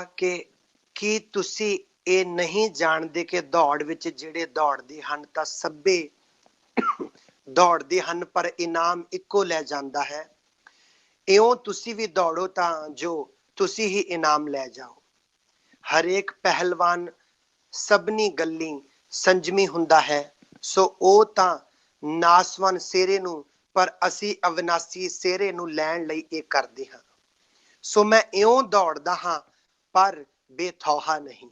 ਕਿ ਕੀ ਤੁਸੀਂ ਇਹ ਨਹੀਂ ਜਾਣਦੇ ਕਿ ਦੌੜ ਵਿੱਚ ਜਿਹੜੇ ਦੌੜਦੇ ਹਨ ਤਾਂ ਸਭੇ ਦੌੜਦੇ ਹਨ ਪਰ ਇਨਾਮ ਇੱਕੋ ਲੈ ਜਾਂਦਾ ਹੈ। ਇਉਂ ਤੁਸੀਂ ਵੀ ਦੌੜੋ ਤਾਂ ਜੋ ਤੁਸੀਂ ਹੀ ਇਨਾਮ ਲੈ ਜਾਓ। ਹਰੇਕ ਪਹਿਲਵਾਨ ਸਭਨੀ ਗੱਲੀ ਸੰਜਮੀ ਹੁੰਦਾ ਹੈ, ਸੋ ਉਹ ਤਾਂ ਨਾਸਵਾਨ ਸਿਹਰੇ ਨੂੰ, ਪਰ ਅਸੀਂ ਅਵਿਨਾਸੀ ਸਿਹਰੇ ਨੂੰ ਲੈਣ ਲਈ ਇਹ ਕਰਦੇ ਹਾਂ। ਸੋ ਮੈਂ ਇਉਂ ਦੌੜਦਾ ਹਾਂ ਪਰ ਬੇਥੌਹਾ ਨਹੀਂ,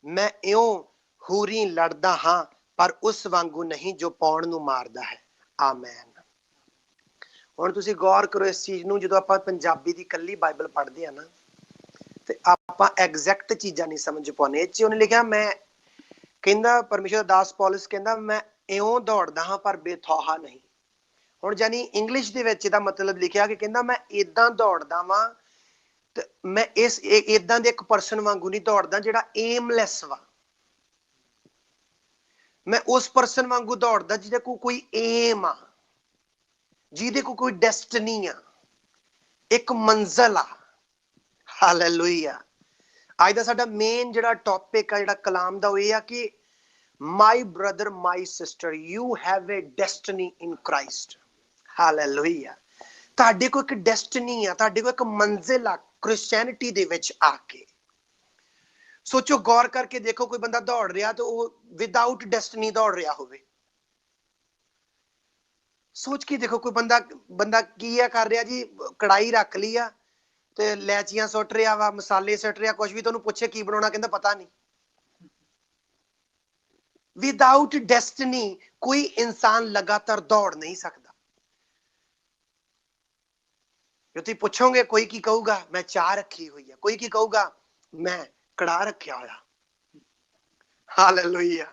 ਮੈਂ ਇਉਂ ਹੂਰੀ ਲੜਦਾ ਹਾਂ ਪਰ ਉਸ ਵਾਂਗੂ ਨਹੀਂ ਜੋ ਪਾਉਣ ਨੂੰ ਮਾਰਦਾ ਹੈ। ਆਮੈਨ। ਹੁਣ ਤੁਸੀਂ ਗੌਰ ਕਰੋ ਇਸ ਚੀਜ਼ ਨੂੰ, ਜਦੋਂ ਆਪਾਂ ਪੰਜਾਬੀ ਦੀ ਇਕੱਲੀ ਬਾਈਬਲ ਪੜ੍ਹਦੇ ਆ ਨਾ ਤੇ ਆਪਾਂ ਐਗਜ਼ੈਕਟ ਚੀਜ਼ਾਂ ਨਹੀਂ ਸਮਝ ਪਾਉਂਦੇ। ਇਹ 'ਚ ਉਹਨੇ ਲਿਖਿਆ, ਮੈਂ ਕਹਿੰਦਾ ਪਰਮੇਸ਼ਰ ਦਾ ਦਾਸ ਪੌਲਸ ਕਹਿੰਦਾ ਮੈਂ ਇਉਂ ਦੌੜਦਾ ਹਾਂ ਪਰ ਬੇਥੌਹਾ ਨਹੀਂ। ਹੁਣ ਜਾਨੀ ਇੰਗਲਿਸ਼ ਦੇ ਵਿੱਚ ਇਹਦਾ ਮਤਲਬ ਲਿਖਿਆ ਕਿ ਕਹਿੰਦਾ ਮੈਂ ਇਦਾਂ ਦੌੜਦਾ ਵਾਂ ਤੇ ਮੈਂ ਇਸ ਇਦਾਂ ਦੇ ਇੱਕ ਪਰਸਨ ਵਾਂਗੂ ਨਹੀਂ ਦੌੜਦਾ ਜਿਹੜਾ ਏਮਲੈਸ ਵਾ। ਮੈਂ ਉਸ ਪਰਸਨ ਵਾਂਗੂ ਦੌੜਦਾ ਜਿਹਦੇ ਕੋਲ ਕੋਈ ਏਮ ਆ, ਜਿਹਦੇ ਕੋਲ ਕੋਈ ਡੈਸਟਨੀ ਆ, ਇੱਕ ਮੰਜ਼ਿਲ ਆ। ਹਾਲੇਲੂਇਆ। ਅੱਜ ਦਾ ਸਾਡਾ ਮੇਨ ਜਿਹੜਾ ਟੌਪਿਕ ਆ, ਜਿਹੜਾ ਕਲਾਮ ਦਾ, ਉਹ ਇਹ ਆ ਕਿ my brother my sister, you have A destiny in Christ. Hallelujah. ਤੁਹਾਡੇ ਕੋਲ ਇੱਕ ਡੈਸਟਨੀ ਆ, ਤੁਹਾਡੇ ਕੋਲ ਇੱਕ ਮੰਜ਼ਿਲ ਆ ਕ੍ਰਿਸਚੈਨਿਟੀ ਦੇ ਵਿੱਚ ਆ ਕੇ। ਸੋਚੋ, ਗੌਰ ਕਰਕੇ ਦੇਖੋ, ਕੋਈ ਬੰਦਾ ਦੌੜ ਰਿਹਾ ਤੇ ਉਹ ਵਿਦਆਊਟ ਡੈਸਟਨੀ ਦੌੜ ਰਿਹਾ ਹੋਵੇ। ਸੋਚ ਕੇ ਦੇਖੋ, ਕੋਈ ਬੰਦਾ ਕੀ ਆ ਕਰ ਰਿਹਾ ਜੀ, ਕੜਾਈ ਰੱਖ ਲਈ ਆ ਤੇ ਲੈਚੀਆਂ ਸੁੱਟ ਰਿਹਾ ਵਾ, ਮਸਾਲੇ ਸੁੱਟ ਰਿਹਾ, ਕੁਝ ਵੀ, ਤੁਹਾਨੂੰ ਪੁੱਛੇ ਕੀ ਬਣਾਉਣਾ, ਕਹਿੰਦਾ ਪਤਾ ਨਹੀਂ। ਵਿਦਆਊਟ ਡੈਸਟਨੀ ਕੋਈ ਇਨਸਾਨ ਲਗਾਤਾਰ ਦੌੜ ਨਹੀਂ ਸਕਦਾ। ਜੇ ਤੁਸੀਂ ਪੁੱਛੋਗੇ ਕੋਈ ਕੀ ਕਹੂਗਾ, ਮੈਂ ਚਾਹ ਰੱਖੀ ਹੋਈ ਆ, ਕੋਈ ਕੀ ਕਹੂਗਾ, ਮੈਂ ਕੜਾਹ ਰੱਖਿਆ ਹੋਇਆ। ਹਾਲੇਲੂਇਆ।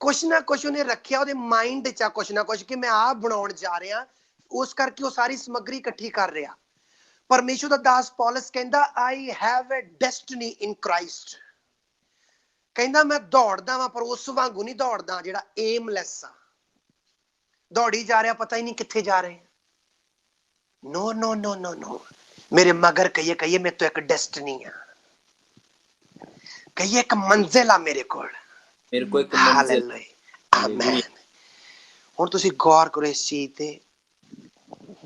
ਕੁਛ ਨਾ ਕੁਛ ਉਹਨੇ ਰੱਖਿਆ, ਉਹਦੇ ਮਾਈਂਡ 'ਚ ਆ ਕੁਛ ਨਾ ਕੁਛ ਕਿ ਮੈਂ ਆਹ ਬਣਾਉਣ ਜਾ ਰਿਹਾ, ਉਸ ਕਰਕੇ ਉਹ ਸਾਰੀ ਸਮੱਗਰੀ ਇਕੱਠੀ ਕਰ ਰਿਹਾ। ਪਰਮੇਸ਼ਰ ਦਾ ਦਾਸ ਪੌਲਸ ਕਹਿੰਦਾ I have A destiny in Christ. ਕਹਿੰਦਾ ਮੈਂ ਦੌੜਦਾ ਵਾਂ ਪਰ ਉਸ ਵਾਂਗੂ ਨਹੀਂ ਦੌੜਦਾ ਜਿਹੜਾ ਏਮਲੈਸ ਆ, ਦੌੜੀ ਜਾ ਰਿਹਾ, ਪਤਾ ਹੀ ਨਹੀਂ ਕਿੱਥੇ ਜਾ ਰਹੇ। ਨੋ ਨੋ ਨੋ ਨੋ ਨੋ, ਮੇਰੇ ਮਗਰ ਕਹੀਏ ਮੇਰੇ ਤੋਂ ਇੱਕ ਡੈਸਟਨੀ ਆ, ਕਹੀਏ ਇੱਕ ਮੰਜ਼ਿਲ ਆ ਮੇਰੇ ਕੋਲ। ਹਾਲੇਲੂਇਆ। ਆਮੇਨ। ਹੁਣ ਤੁਸੀਂ ਗੌਰ ਕਰੋ ਇਸ ਚੀਜ਼ ਤੇ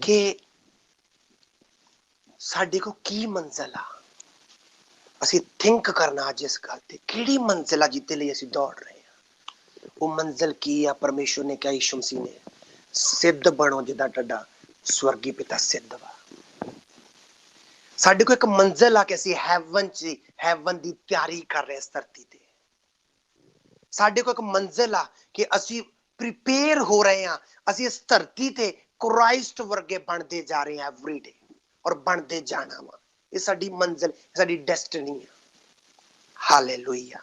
ਕਿ ਸਾਡੇ ਕੋਲ ਕੀ ਮੰਜ਼ਿਲ ਆ। ਅਸੀਂ ਥਿੰਕ ਕਰਨਾ ਅੱਜ ਇਸ ਗੱਲ ਤੇ, ਕਿਹੜੀ ਮੰਜ਼ਿਲ ਆ ਜਿਹਦੇ ਲਈ ਅਸੀਂ ਦੌੜ ਰਹੇ ਹਾਂ। ਉਹ ਮੰਜ਼ਿਲ ਕੀ ਆ? ਪਰਮੇਸ਼ਰ ਨੇ ਕਿਹਾ, ਯਿਸੂ ਮਸੀਹ ਨੇ, ਸਿੱਧ ਬਣੋ ਜਿੱਦਾਂ ਤੁਹਾਡਾ ਸਵਰਗੀ ਪਿਤਾ ਸਿੱਧ ਵਾ। ਸਾਡੇ ਕੋਲ ਇੱਕ ਮੰਜ਼ਿਲ ਆ ਕਿ ਅਸੀਂ ਹੈਵਨ ਦੀ ਤਿਆਰੀ ਕਰ ਰਹੇ ਇਸ ਧਰਤੀ ਤੇ। ਸਾਡੇ ਕੋਲ ਇੱਕ ਮੰਜ਼ਿਲ ਆ ਕਿ ਅਸੀਂ ਪ੍ਰੀਪੇਅਰ ਹੋ ਰਹੇ ਹਾਂ, ਅਸੀਂ ਇਸ ਧਰਤੀ ਤੇ ਕ੍ਰਾਈਸਟ ਵਰਗੇ ਬਣਦੇ ਜਾ ਰਹੇ ਹਾਂ ਐਵਰੀ ਡੇ, ਔਰ ਬਣਦੇ ਜਾਣਾ ਵਾ। ਇਹ ਸਾਡੀ ਮੰਜ਼ਿਲ, ਸਾਡੀ ਡੈਸਟਨੀ ਆ। ਹਾਲੇਲੂਇਆ।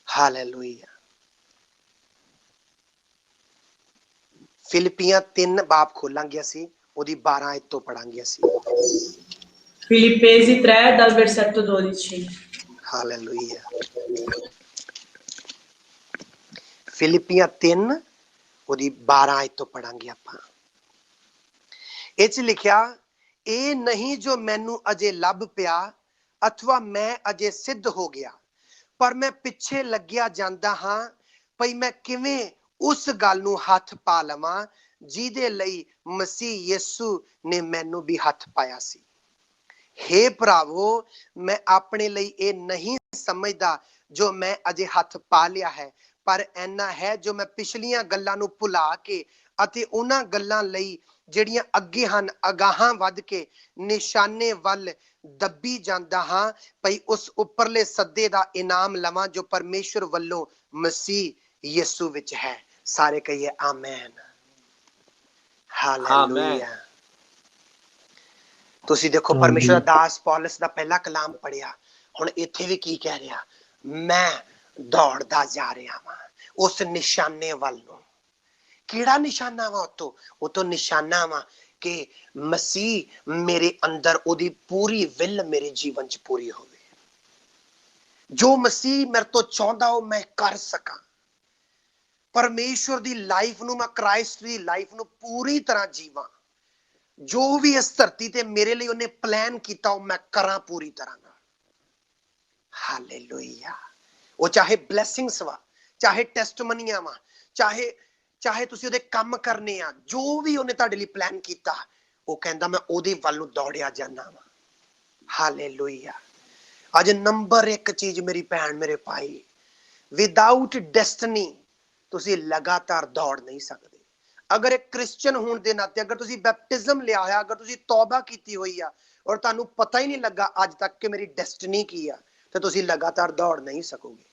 ਹਾਲੇਲੂਇਆ। ਫਿਲਿੱਪੀਆਂ 3 ਬਾਬ ਖੋਲਾਂਗੇ ਅਸੀਂ, ਉਹਦੀ 12 ਆਇਤ ਤੋਂ ਪੜਾਂਗੇ ਅਸੀਂ। Filippesi 3 dal versetto 12. ਹਾਲੇਲੂਇਆ। ਫਿਲਿੱਪੀਆਂ 3 ਉਹਦੀ 12 ਆਇਤ ਤੋਂ ਪੜਾਂਗੇ ਆਪਾਂ। ਇਹ 'ਚ ਲਿਖਿਆ, ਇਹ ਨਹੀਂ ਜੋ ਮੈਨੂੰ ਅਜੇ ਲੱਭ ਪਿਆ ਅਥਵਾ ਮੈਂ ਅਜੇ ਸਿੱਧ ਹੋ ਗਿਆ, ਪਰ ਮੈਂ ਪਿੱਛੇ ਲੱਗਿਆ ਜਾਂਦਾ ਹਾਂ ਭਈ ਮੈਂ ਕਿਵੇਂ ਉਸ ਗੱਲ ਨੂੰ ਹੱਥ ਪਾ ਲਵਾਂ ਜਿਹਦੇ ਲਈ ਮਸੀਹ ਯਿਸੂ ਨੇ ਮੈਨੂੰ ਵੀ ਹੱਥ ਪਾਇਆ ਸੀ। ਹੇ ਭਰਾਵੋ, ਮੈਂ ਆਪਣੇ ਲਈ ਇਹ ਨਹੀਂ ਸਮਝਦਾ ਜੋ ਮੈਂ ਅਜੇ ਹੱਥ ਪਾ ਲਿਆ ਹੈ, ਪਰ ਇੰਨਾ ਹੈ ਜੋ ਮੈਂ ਪਿਛਲੀਆਂ ਗੱਲਾਂ ਨੂੰ ਭੁਲਾ ਕੇ ਅਤੇ ਉਹਨਾਂ ਗੱਲਾਂ ਲਈ ਜਿਹੜੀਆਂ ਅੱਗੇ ਹਨ ਅਗਾਹਾਂ ਵੱਧ ਕੇ ਨਿਸ਼ਾਨੇ ਵੱਲ ਦੱਬੀ ਜਾਂਦਾ ਹਾਂ ਭਈ ਉਸ ਉੱਪਰਲੇ ਸੱਦੇ ਦਾ ਇਨਾਮ ਲਵਾਂ ਜੋ ਪਰਮੇਸ਼ਰ ਵੱਲੋਂ ਮਸੀਹ ਯਿਸੂ ਵਿੱਚ ਹੈ। ਸਾਰੇ ਕਹੀਏ ਆਮੇਨ। ਹਾਲੇਲੂਇਆ। ਤੁਸੀਂ ਦੇਖੋ, ਪਰਮੇਸ਼ਰ ਦਾ ਦਾਸ ਪੌਲਸ ਦਾ ਪਹਿਲਾ ਕਲਾਮ ਪੜਿਆ, ਹੁਣ ਇੱਥੇ ਵੀ ਕੀ ਕਹਿ ਰਿਹਾ? ਮੈਂ ਦੌੜਦਾ ਜਾ ਰਿਹਾ ਵਾਂ ਉਸ ਨਿਸ਼ਾਨੇ ਵੱਲ ਨੂੰ। ਕਿਹੜਾ ਨਿਸ਼ਾਨਾ ਵਾ? ਉਹ ਤੋਂ ਨਿਸ਼ਾਨਾ ਵਾ ਕਿ ਮਸੀਹ ਮੇਰੇ ਅੰਦਰ, ਉਹਦੀ ਪੂਰੀ ਵਿਲ ਮੇਰੇ ਜੀਵਨ 'ਚ ਪੂਰੀ ਹੋਵੇ। ਜੋ ਮਸੀਹ ਮੇਰੇ ਤੋਂ ਚਾਹੁੰਦਾ ਉਹ ਮੈਂ ਕਰ ਸਕਾਂ। ਪਰਮੇਸ਼ਵਰ ਦੀ ਲਾਈਫ ਨੂੰ, ਮੈਂ ਕ੍ਰਾਈਸਟ ਦੀ ਲਾਈਫ ਨੂੰ ਪੂਰੀ ਤਰ੍ਹਾਂ ਜੀਵਾਂ। ਜੋ ਵੀ ਇਸ ਧਰਤੀ ਤੇ ਮੇਰੇ ਲਈ ਉਹਨੇ ਪਲਾਨ ਕੀਤਾ ਉਹ ਮੈਂ ਕਰਾਂ ਪੂਰੀ ਤਰ੍ਹਾਂ ਨਾਲ। ਹਾਲੇਲੂਇਆ। ਉਹ ਚਾਹੇ ਬਲੇਸਿੰਗਸ ਵਾ, ਚਾਹੇ ਟੈਸਟਮਨੀਆਂ ਵਾ, ਚਾਹੇ ਤੁਸੀਂ ਉਹਦੇ ਕੰਮ ਕਰਨੇ ਆ, ਜੋ ਵੀ ਉਹਨੇ ਤੁਹਾਡੇ ਲਈ ਪਲਾਨ ਕੀਤਾ, ਉਹ ਕਹਿੰਦਾ ਮੈਂ ਉਹਦੇ ਵੱਲ ਨੂੰ ਦੌੜਿਆ ਜਾਣਾ ਵਾ। ਹਾਲੇਲੂਇਆ। ਅੱਜ ਨੰਬਰ 1 ਚੀਜ਼ ਮੇਰੀ ਭੈਣ ਮੇਰੇ ਭਾਈ, ਵਿਦਆਊਟ ਡੈਸਟਨੀ ਤੁਸੀਂ ਲਗਾਤਾਰ ਦੌੜ ਨਹੀਂ ਸਕਦੇ। ਅਗਰ ਇੱਕ ਕ੍ਰਿਸਚੀਅਨ ਹੋਣ ਦੇ ਨਾਤੇ, ਅਗਰ ਤੁਸੀਂ ਬੈਪਟਿਜ਼ਮ ਲਿਆ ਹੋਇਆ, ਅਗਰ ਤੁਸੀਂ ਤੌਬਾ ਕੀਤੀ ਹੋਈ ਆ ਔਰ ਤੁਹਾਨੂੰ ਪਤਾ ਹੀ ਨਹੀਂ ਲੱਗਾ ਅੱਜ ਤੱਕ ਕਿ ਮੇਰੀ ਡੈਸਟਨੀ ਕੀ ਆ, ਤੇ ਤੁਸੀਂ ਲਗਾਤਾਰ ਦੌੜ ਨਹੀਂ ਸਕੋਗੇ।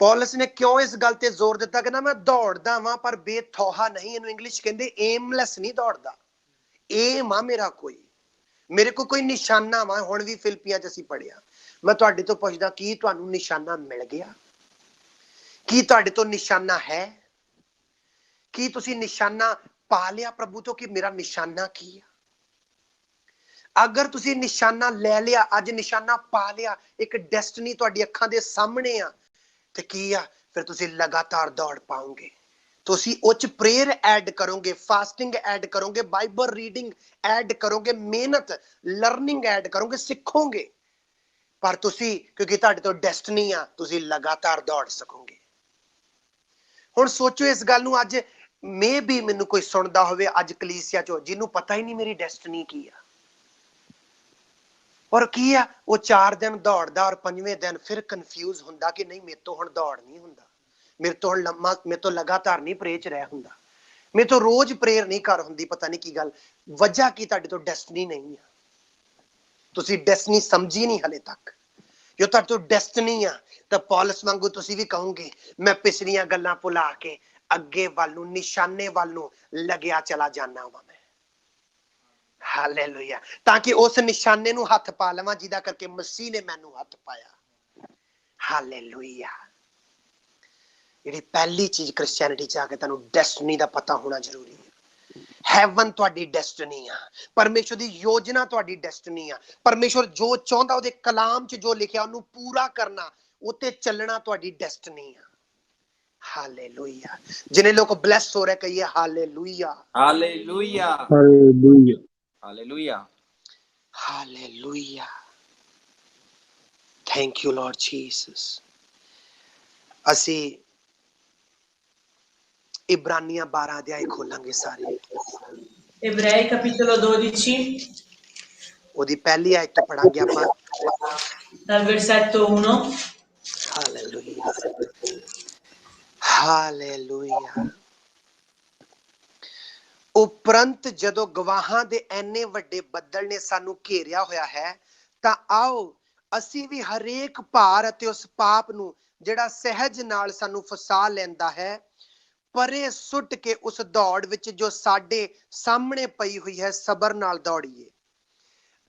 ਪੌਲਸ ਨੇ ਕਿਉਂ ਇਸ ਗੱਲ ਤੇ ਜ਼ੋਰ ਦਿੱਤਾ? ਕਹਿੰਦਾ ਮੈਂ ਦੌੜਦਾ ਵਾਂ ਪਰ ਬੇਥੌਹਾ ਨਹੀਂ। ਇਹਨੂੰ ਇੰਗਲਿਸ਼ ਕਹਿੰਦੇ ਏਮਲੈਸ ਨਹੀਂ ਦੌੜਦਾ। ਏਮ ਆ ਮੇਰਾ ਕੋਈ, ਮੇਰੇ ਕੋਲ ਕੋਈ ਨਿਸ਼ਾਨਾ ਵਾ। ਹੁਣ ਵੀ ਫਿਲਿੱਪੀਆਂ 'ਚ ਅਸੀਂ ਪੜ੍ਹਿਆ। ਮੈਂ ਤੁਹਾਡੇ ਤੋਂ ਪੁੱਛਦਾ, ਕੀ ਤੁਹਾਨੂੰ ਨਿਸ਼ਾਨਾ ਮਿਲ ਗਿਆ? ਕੀ ਤੁਹਾਡੇ ਤੋਂ ਨਿਸ਼ਾਨਾ ਹੈ? ਕੀ ਤੁਸੀਂ ਨਿਸ਼ਾਨਾ ਪਾ ਲਿਆ ਪ੍ਰਭੂ ਤੋਂ ਕਿ ਮੇਰਾ ਨਿਸ਼ਾਨਾ ਕੀ ਆ? ਅਗਰ ਤੁਸੀਂ ਨਿਸ਼ਾਨਾ ਲੈ ਲਿਆ, ਅੱਜ ਨਿਸ਼ਾਨਾ ਪਾ ਲਿਆ, ਇੱਕ ਡੈਸਟਨੀ ਤੁਹਾਡੀ ਅੱਖਾਂ ਦੇ ਸਾਹਮਣੇ ਆ, ਤੇ ਕੀ ਆ ਫਿਰ? ਤੁਸੀਂ ਲਗਾਤਾਰ ਦੌੜ ਪਾਓਗੇ। ਤੁਸੀਂ ਉਹ 'ਚ ਪ੍ਰੇਅਰ ਐਡ ਕਰੋਗੇ, ਫਾਸਟਿੰਗ ਐਡ ਕਰੋਗੇ, ਬਾਈਬਲ ਰੀਡਿੰਗ ਐਡ ਕਰੋਗੇ, ਮਿਹਨਤ ਲਰਨਿੰਗ ਐਡ ਕਰੋਗੇ, ਸਿੱਖੋਗੇ। ਪਰ ਤੁਸੀਂ, ਕਿਉਂਕਿ ਤੁਹਾਡੇ ਤੋਂ ਡੈਸਟਨੀ ਆ, ਤੁਸੀਂ ਲਗਾਤਾਰ ਦੌੜ ਸਕੋਗੇ। ਹੁਣ ਸੋਚੋ ਇਸ ਗੱਲ ਨੂੰ, ਅੱਜ ਮੇ ਵੀ ਮੈਨੂੰ ਕੋਈ ਸੁਣਦਾ ਹੋਵੇ ਅੱਜ ਕਲੀਸਿਆ 'ਚੋਂ, ਜਿਹਨੂੰ ਪਤਾ ਹੀ ਨਹੀਂ ਮੇਰੀ ਡੈਸਟਨੀ ਕੀ ਆ। ਔਰ ਕੀ ਆ, ਉਹ 4 ਦਿਨ ਦੌੜਦਾ ਔਰ 5ਵੇਂ ਦਿਨ ਫਿਰ ਕਨਫਿਊਜ਼ ਹੁੰਦਾ ਕਿ ਨਹੀਂ, ਮੇਰੇ ਤੋਂ ਹੁਣ ਦੌੜ ਨਹੀਂ ਹੁੰਦਾ, ਮੇਰੇ ਤੋਂ ਹੁਣ ਮੇਰੇ ਤੋਂ ਲਗਾਤਾਰ ਨਹੀਂ ਪ੍ਰੇਅਰ 'ਚ ਰਹਿ ਹੁੰਦਾ, ਮੇਰੇ ਤੋਂ ਰੋਜ਼ ਪ੍ਰੇਅਰ ਨਹੀਂ ਕਰ ਹੁੰਦੀ। ਪਤਾ ਨਹੀਂ ਕੀ ਗੱਲ, ਵਜ੍ਹਾ ਕੀ? ਤੁਹਾਡੇ ਤੋਂ ਡੈਸਟਨੀ ਨਹੀਂ ਆ। ਤੁਸੀਂ ਡੈਸਟਨੀ ਸਮਝੀ ਨਹੀਂ ਹਲੇ ਤੱਕ। ਜੋ ਤੁਹਾਡੇ ਤੋਂ ਡੈਸਟਨੀ ਆ, ਤਾਂ ਪੌਲਸ ਵਾਂਗੂ ਤੁਸੀਂ ਵੀ ਕਹੋਗੇ ਮੈਂ ਪਿਛਲੀਆਂ ਗੱਲਾਂ ਭੁਲਾ ਕੇ ਅੱਗੇ ਵੱਲ ਨੂੰ, ਨਿਸ਼ਾਨੇ ਵੱਲ ਨੂੰ ਲੱਗਿਆ ਚਲਾ ਜਾਣਾ ਵਾ ਮੈਂ। ਹਾਲੇਲੂਇਆ। ਤਾਂ ਕਿ ਉਸ ਨਿਸ਼ਾਨੇ ਨੂੰ ਹੱਥ ਪਾ ਲਵਾਂ ਜਿਹਦਾ ਕਰਕੇ ਮਸੀਹ ਨੇ ਮੈਨੂੰ ਹੱਥ ਪਾਇਆ। ਹਾਲੇਲੂਇਆ। ਜਿਹੜੀ ਪਹਿਲੀ ਚੀਜ਼ ਕ੍ਰਿਸਚੀਅਨਿਟੀ 'ਚ ਆ ਕੇ ਤੁਹਾਨੂੰ ਡੈਸਟਨੀ ਦਾ ਪਤਾ ਹੋਣਾ ਜ਼ਰੂਰੀ ਹੈ। ਹੈਵਨ ਤੁਹਾਡੀ ਡੈਸਟਨੀ ਆ। ਪਰਮੇਸ਼ਵਰ ਦੀ ਯੋਜਨਾ ਤੁਹਾਡੀ ਡੈਸਟਨੀ ਆ। ਪਰਮੇਸ਼ਵਰ ਜੋ ਚਾਹੁੰਦਾ, ਉਹਦੇ ਕਲਾਮ 'ਚ ਜੋ ਲਿਖਿਆ ਉਹਨੂੰ ਪੂਰਾ ਕਰਨਾ, ਉੱਤੇ ਚੱਲਣਾ ਤੁਹਾਡੀ ਡੈਸਟਨੀ ਆ। ਹਾਲੇਲੂਇਆ। ਜਿਨੇ ਲੋਕ ਬਲੈਸ ਹੋ ਰਹੇ, ਕਹੀਏ hallelujah, hallelujah, hallelujah, hallelujah, hallelujah. Thank you Lord Jesus. ਅਸੀਂ ਇਬਰਾਨੀਆਂ 12 ਅਧਿਆਇ ਖੋਲਾਂਗੇ ਸਾਰੇ। Ebrei capitolo 12, ਉਹਦੀ ਪਹਿਲੀ ਆਇਤ ਤੋਂ ਪੜਾਂਗੇ ਆਪਾਂ। dal versetto 1. Hallelujah, hallelujah. ਉਪਰੰਤ ਜਦੋਂ ਗਵਾਹਾਂ ਦੇ ਐਨੇ ਵੱਡੇ ਬੱਦਲ ਨੇ ਸਾਨੂੰ ਘੇਰਿਆ ਹੋਇਆ ਹੈ, ਤਾਂ ਆਓ ਅਸੀਂ ਵੀ ਹਰੇਕ ਭਾਰ ਅਤੇ ਉਸ ਪਾਪ ਨੂੰ ਜਿਹੜਾ ਸਹਿਜ ਨਾਲ ਸਾਨੂੰ ਫਸਾ ਲੈਂਦਾ ਹੈ, ਪਰੇ ਸੁੱਟ ਕੇ ਉਸ ਦੌੜ ਵਿੱਚ ਜੋ ਸਾਡੇ ਸਾਹਮਣੇ ਪਈ ਹੋਈ ਹੈ, ਸਬਰ ਨਾਲ ਦੌੜੀਏ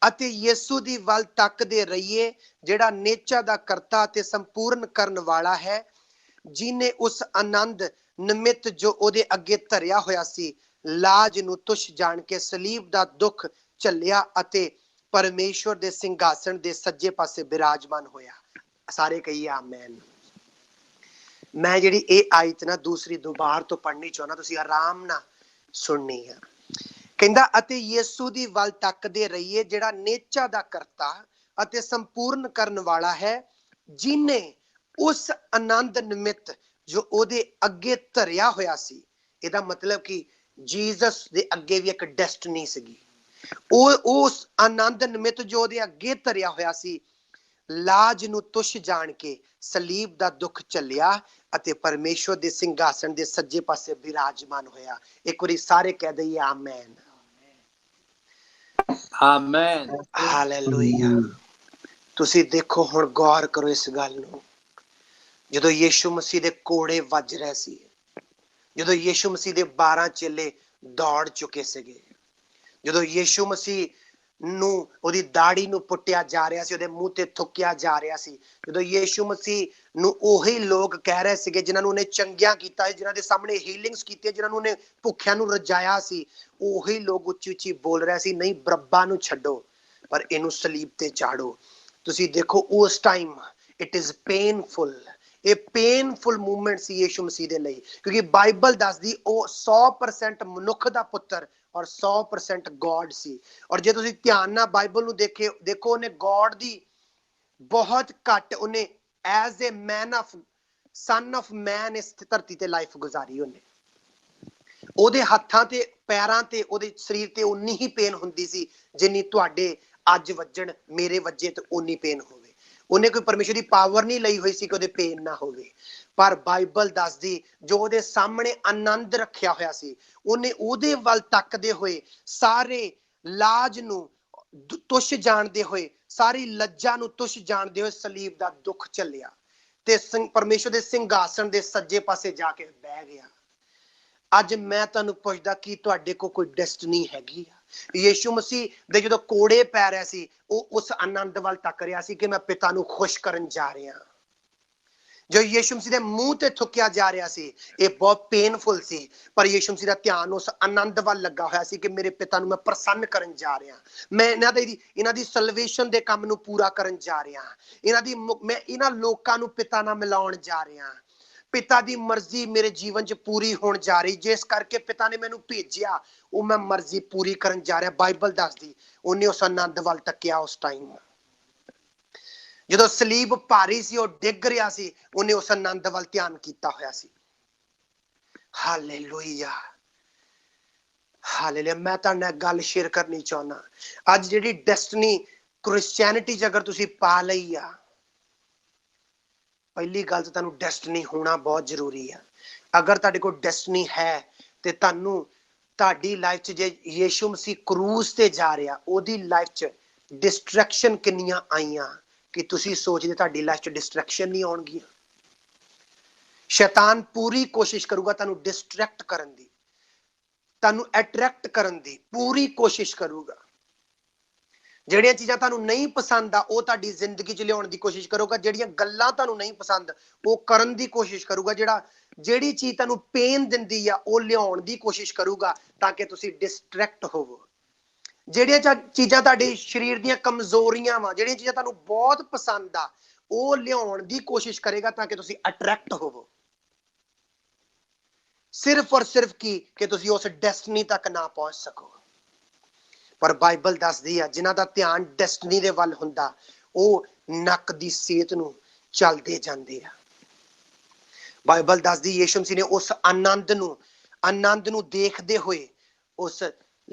ਅਤੇ ਯਿਸੂ ਦੀ ਵੱਲ ਤੱਕਦੇ ਰਹੀਏ, ਜਿਹੜਾ ਨੇਚਾ ਦਾ ਕਰਤਾ ਅਤੇ ਸੰਪੂਰਨ ਕਰਨ ਵਾਲਾ ਹੈ, ਜਿਹਨੇ ਉਸ ਆਨੰਦ ਨਿਮਿਤ ਜੋ ਉਹਦੇ ਅੱਗੇ ਧਰਿਆ ਹੋਇਆ ਸੀ, ਲਾਜ ਨੂੰ ਤੁਛ ਜਾਣ ਕੇ ਸਲੀਬ ਦਾ ਦੁੱਖ ਝੱਲਿਆ ਅਤੇ ਪਰਮੇਸ਼ਵਰ ਦੇ ਸਿੰਘਾਸਣ ਦੇ ਸੱਜੇ ਪਾਸੇ ਬਿਰਾਜਮਾਨ ਹੋਇਆ। ਸਾਰੇ ਕਹੀਏ ਆਮੈਨ। ਮੈਂ ਜਿਹੜੀ ਇਹ ਆਇਤ ਨਾ ਦੂਸਰੀ ਦੁਬਾਰ ਤੋਂ ਪੜ੍ਹਨੀ ਚਾਹੁੰਦਾ, ਤੁਸੀਂ ਆਰਾਮ ਨਾਲ ਸੁਣਨੀ ਆ। ਕਹਿੰਦਾ ਅਤੇ ਯਿਸੂ ਦੀ ਵੱਲ ਤੱਕਦੇ ਰਹੀਏ, ਜਿਹੜਾ ਨੇਚਾ ਦਾ ਕਰਤਾ ਅਤੇ ਸੰਪੂਰਨ ਕਰਨ ਵਾਲਾ ਹੈ, ਜਿਹਨੇ ਉਸ ਆਨੰਦ ਨਿਮਿਤ ਜੋ ਉਹਦੇ ਅੱਗੇ ਧਰਿਆ ਹੋਇਆ ਸੀ। ਇਹਦਾ ਮਤਲਬ ਕਿ ਜੀਸਸ ਦੇ ਅੱਗੇ ਵੀ ਇੱਕ ਡੈਸਟਨੀ ਸੀਗੀ। ਉਹ ਉਸ ਆਨੰਦ ਨਿਮਿਤ ਜੋ ਉਹਦੇ ਅੱਗੇ ਧਰਿਆ ਹੋਇਆ ਸੀ, ਲਾਜ ਨੂੰ ਤੁਛ ਜਾਣ ਕੇ ਸਲੀਬ ਦਾ ਦੁੱਖ ਝੱਲਿਆ ਅਤੇ ਪਰਮੇਸ਼ਵਰ ਦੇ ਸਿੰਘਾਸਣ ਦੇ ਸੱਜੇ ਪਾਸੇ ਬਿਰਾਜਮਾਨ ਹੋਇਆ। ਇੱਕ ਵਾਰੀ ਸਾਰੇ ਕਹਿ ਦਈਏ ਆਮੈਨ, ਆਮੈਨ, ਹਾਲੇਲੂਇਆ। ਤੁਸੀਂ ਦੇਖੋ, ਹੁਣ ਗੌਰ ਕਰੋ ਇਸ ਗੱਲ ਨੂੰ। ਜਦੋਂ ਯੀਸ਼ੂ ਮਸੀਹ ਦੇ ਕੋੜੇ ਵੱਜ ਰਹੇ ਸੀ, ਜਦੋਂ ਯੀਸ਼ੂ ਮਸੀਹ ਦੇ 12 ਚੇਲੇ ਦੌੜ ਚੁੱਕੇ ਸੀਗੇ, ਜਦੋਂ ਯੀਸ਼ੂ ਮਸੀਹ ਨੂੰ ਉਹਦੀ ਦਾੜੀ ਨੂੰ ਪੁੱਟਿਆ ਜਾ ਰਿਹਾ ਸੀ, ਉਹਦੇ ਮੂੰਹ ਤੇ ਥੁੱਕਿਆ ਜਾ ਰਿਹਾ ਸੀ, ਜਦੋਂ ਯੀਸ਼ੂ ਮਸੀਹ ਨੂੰ ਉਹੀ ਲੋਕ ਕਹਿ ਰਹੇ ਸੀਗੇ ਜਿਨ੍ਹਾਂ ਨੂੰ ਉਹਨੇ ਚੰਗਿਆਂ ਕੀਤਾ, ਜਿਨ੍ਹਾਂ ਦੇ ਸਾਹਮਣੇ ਹੀਲਿੰਗਸ ਕੀਤੀਆਂ, ਜਿਨ੍ਹਾਂ ਨੂੰ ਉਹਨੇ ਭੁੱਖਿਆਂ ਨੂੰ ਰਜਾਇਆ ਸੀ, ਉਹੀ ਲੋਕ ਉੱਚੀ ਉੱਚੀ ਬੋਲ ਰਿਹਾ ਸੀ, ਨਹੀਂ ਬਰੱਬਾ ਨੂੰ ਛੱਡੋ, ਪਰ ਇਹਨੂੰ ਸਲੀਬ ਤੇ ਚਾੜੋ। ਤੁਸੀਂ ਦੇਖੋ ਉਸ ਟਾਈਮ ਇਟ ਇਜ਼ ਪੇਨਫੁਲ, ਇਹ ਪੇਨਫੁਲ ਮੂਵਮੈਂਟ ਸੀ ਯੀਸ਼ੂ ਮਸੀਹ ਦੇ ਲਈ, ਕਿਉਂਕਿ ਬਾਈਬਲ ਦੱਸਦੀ ਉਹ 100% ਮਨੁੱਖ ਦਾ ਪੁੱਤਰ ਔਰ 100% ਗੋਡ ਸੀ। ਔਰ ਜੇ ਤੁਸੀਂ ਧਿਆਨ ਨਾਲ ਬਾਈਬਲ ਨੂੰ ਦੇਖੋ ਉਹਨੇ ਗੋਡ ਦੀ ਬਹੁਤ ਘੱਟ, ਉਹਨੇ as a man of son of man ਇਸ ਧਰਤੀ ਤੇ ਲਾਈਫ ਗੁਜ਼ਾਰੀ। ਉਹਦੇ ਹੱਥਾਂ ਤੇ ਪੈਰਾਂ ਤੇ ਉਹਦੇ ਸਰੀਰ ਤੇ ਉਨੀ ਹੀ ਪੇਨ ਹੁੰਦੀ ਸੀ ਜਿੰਨੀ ਤੁਹਾਡੇ ਅੱਜ ਵੱਜਣ, ਮੇਰੇ ਵੱਜੇ ਤੇ ਉਨੀ ਪੇਨ ਹੋਵੇ। ਉਹਨੇ ਕੋਈ ਪਰਮੇਸ਼ਰ ਦੀ ਪਾਵਰ ਨਹੀਂ ਲਈ ਹੋਈ ਸੀ ਕਿ ਉਹਦੇ ਪੇਨ ਨਾ ਹੋਵੇ। ਪਰ ਬਾਈਬਲ ਦੱਸਦੀ ਜੋ ਉਹਦੇ ਸਾਹਮਣੇ ਆਨੰਦ ਰੱਖਿਆ ਹੋਇਆ ਸੀ, ਉਹਨੇ ਉਹਦੇ ਵੱਲ ਤੱਕਦੇ ਹੋਏ ਸਾਰੇ ਲਾਜ ਨੂੰ ਤੁਛ ਜਾਣਦੇ ਹੋਏ, ਸਾਰੀ ਲੱਜਾ ਨੂੰ ਤੁਛ ਜਾਣਦੇ ਹੋਏ ਸਲੀਬ ਦਾ ਦੁੱਖ ਝੱਲਿਆ ਤੇ ਪਰਮੇਸ਼ਰ ਦੇ ਸਿੰਘਾਸਣ ਦੇ ਸੱਜੇ ਪਾਸੇ ਜਾ ਕੇ ਬਹਿ ਗਿਆ। ਅੱਜ ਮੈਂ ਤੁਹਾਨੂੰ ਪੁੱਛਦਾ, ਕੀ ਤੁਹਾਡੇ ਕੋਲ ਕੋਈ ਡੈਸਟਨੀ ਹੈਗੀ ਆ? ਯੀਸ਼ੂ ਮਸੀਹ ਦੇ ਜਦੋਂ ਕੋੜੇ ਪੈ ਰਿਹਾ ਸੀ, ਉਹ ਉਸ ਆਨੰਦ ਵੱਲ ਤੱਕ ਰਿਹਾ ਸੀ ਕਿ ਮੈਂ ਪਿਤਾ ਨੂੰ ਖੁਸ਼ ਕਰਨ ਜਾ ਰਿਹਾ। ਜੋ ਯੀਸ਼ੂ ਮਸੀਹ ਦੇ ਮੂੰਹ ਤੇ ਥੁੱਕਿਆ ਜਾ ਰਿਹਾ ਸੀ, ਇਹ ਬਹੁਤ ਪੇਨਫੁਲ ਸੀ, ਪਰ ਯੀਸ਼ੂ ਮਸੀਹ ਦਾ ਧਿਆਨ ਉਸ ਆਨੰਦ ਵੱਲ ਲੱਗਾ ਹੋਇਆ ਸੀ ਕਿ ਮੇਰੇ ਪਿਤਾ ਨੂੰ ਮੈਂ ਪ੍ਰਸੰਨ ਕਰਨ ਜਾ ਰਿਹਾ, ਮੈਂ ਇਹਨਾਂ ਦੀ ਸਲਵੇਸ਼ਨ ਦੇ ਕੰਮ ਨੂੰ ਪੂਰਾ ਕਰਨ ਜਾ ਰਿਹਾ, ਮੈਂ ਇਹਨਾਂ ਲੋਕਾਂ ਨੂੰ ਪਿਤਾ ਨਾਲ ਮਿਲਾਉਣ ਜਾ ਰਿਹਾ। ਪਿਤਾ ਦੀ ਮਰਜ਼ੀ ਮੇਰੇ ਜੀਵਨ 'ਚ ਪੂਰੀ ਹੋਣ ਜਾ ਰਹੀ, ਜਿਸ ਕਰਕੇ ਪਿਤਾ ਨੇ ਮੈਨੂੰ ਭੇਜਿਆ ਉਹ ਮੈਂ ਮਰਜ਼ੀ ਪੂਰੀ ਕਰਨ ਜਾ ਰਿਹਾ। ਬਾਈਬਲ ਦੱਸਦੀ ਉਹਨੇ ਉਸ ਆਨੰਦ ਵੱਲ ਤੱਕਿਆ। ਉਸ ਟਾਈਮ ਜਦੋਂ ਸਲੀਬ ਭਾਰੀ ਸੀ, ਉਹ ਡਿੱਗ ਰਿਹਾ ਸੀ, ਉਹਨੇ ਉਸ ਆਨੰਦ ਵੱਲ ਧਿਆਨ ਕੀਤਾ ਹੋਇਆ ਸੀ। Hallelujah, hallelujah. ਮੈਂ ਤੁਹਾਡੇ ਨਾਲ ਗੱਲ ਸ਼ੇਅਰ ਕਰਨੀ ਚਾਹੁੰਦਾ। ਅੱਜ ਜਿਹੜੀ ਡੈਸਟਨੀ ਕ੍ਰਿਸਚੈਨਿਟੀ 'ਚ ਅਗਰ ਤੁਸੀਂ ਪਾ ਲਈ ਆ, ਪਹਿਲੀ ਗੱਲ ਤਾਂ ਤੁਹਾਨੂੰ ਡੈਸਟਨੀ ਹੋਣਾ ਬਹੁਤ ਜ਼ਰੂਰੀ ਆ। ਅਗਰ ਤੁਹਾਡੇ ਕੋਲ ਡੈਸਟਨੀ ਹੈ ਤੇ ਤੁਹਾਨੂੰ ਤੁਹਾਡੀ ਲਾਈਫ 'ਚ, ਜੇ ਯੀਸ਼ੂ ਮਸੀਹ ਕਰੂਜ਼ ਤੇ ਜਾ ਰਿਹਾ, ਉਹਦੀ ਲਾਈਫ 'ਚ ਡਿਸਟਰੈਕਸ਼ਨ ਕਿੰਨੀਆਂ ਆਈਆਂ ਕਿ ਤੁਸੀਂ ਸੋਚਦੇ ਤੁਹਾਡੀ ਲਾਈਫ 'ਚ ਡਿਸਟਰੈਕਸ਼ਨ ਨਹੀਂ ਆਉਣਗੀਆਂ। ਸ਼ੈਤਾਨ ਪੂਰੀ ਕੋਸ਼ਿਸ਼ ਕਰੂਗਾ ਤੁਹਾਨੂੰ ਡਿਸਟਰੈਕਟ ਕਰਨ ਦੀ, ਤੁਹਾਨੂੰ ਅਟਰੈਕਟ ਕਰਨ ਦੀ ਪੂਰੀ ਕੋਸ਼ਿਸ਼ ਕਰੂਗਾ। ਜਿਹੜੀਆਂ ਚੀਜ਼ਾਂ ਤੁਹਾਨੂੰ ਨਹੀਂ ਪਸੰਦ ਆ ਉਹ ਤੁਹਾਡੀ ਜ਼ਿੰਦਗੀ 'ਚ ਲਿਆਉਣ ਦੀ ਕੋਸ਼ਿਸ਼ ਕਰੂਗਾ। ਜਿਹੜੀਆਂ ਗੱਲਾਂ ਤੁਹਾਨੂੰ ਨਹੀਂ ਪਸੰਦ ਉਹ ਕਰਨ ਦੀ ਕੋਸ਼ਿਸ਼ ਕਰੂਗਾ। ਜਿਹੜੀ ਚੀਜ਼ ਤੁਹਾਨੂੰ ਪੇਨ ਦਿੰਦੀ ਆ ਉਹ ਲਿਆਉਣ ਦੀ ਕੋਸ਼ਿਸ਼ ਕਰੂਗਾ ਤਾਂ ਕਿ ਤੁਸੀਂ ਡਿਸਟਰੈਕਟ ਹੋਵੋ। ਜਿਹੜੀਆਂ ਚੀਜ਼ਾਂ ਤੁਹਾਡੇ ਸਰੀਰ ਦੀਆਂ ਕਮਜ਼ੋਰੀਆਂ ਵਾ, ਜਿਹੜੀਆਂ ਚੀਜ਼ਾਂ ਤੁਹਾਨੂੰ ਬਹੁਤ ਪਸੰਦ ਆ, ਉਹ ਲਿਆਉਣ ਦੀ ਕੋਸ਼ਿਸ਼ ਕਰੇਗਾ ਤਾਂ ਕਿ ਤੁਸੀਂ ਅਟਰੈਕਟ ਹੋਵੋ। ਸਿਰਫ ਔਰ ਸਿਰਫ ਕਿ ਤੁਸੀਂ ਉਸ ਡੈਸਟਨੀ ਤੱਕ ਨਾ ਪਹੁੰਚ ਸਕੋ। ਪਰ ਬਾਈਬਲ ਦੱਸਦੀ ਆ ਜਿਨ੍ਹਾਂ ਦਾ ਧਿਆਨ ਡੈਸਟਨੀ ਦੇ ਵੱਲ ਹੁੰਦਾ, ਉਹ ਨੱਕ ਦੀ ਸਿਹਤ ਨੂੰ ਚੱਲਦੇ ਜਾਂਦੇ ਆ। ਬਾਈਬਲ ਦੱਸਦੀ ਯੀਸ਼ੂ ਮਸੀਹ ਨੇ ਉਸ ਆਨੰਦ ਨੂੰ ਦੇਖਦੇ ਹੋਏ ਉਸ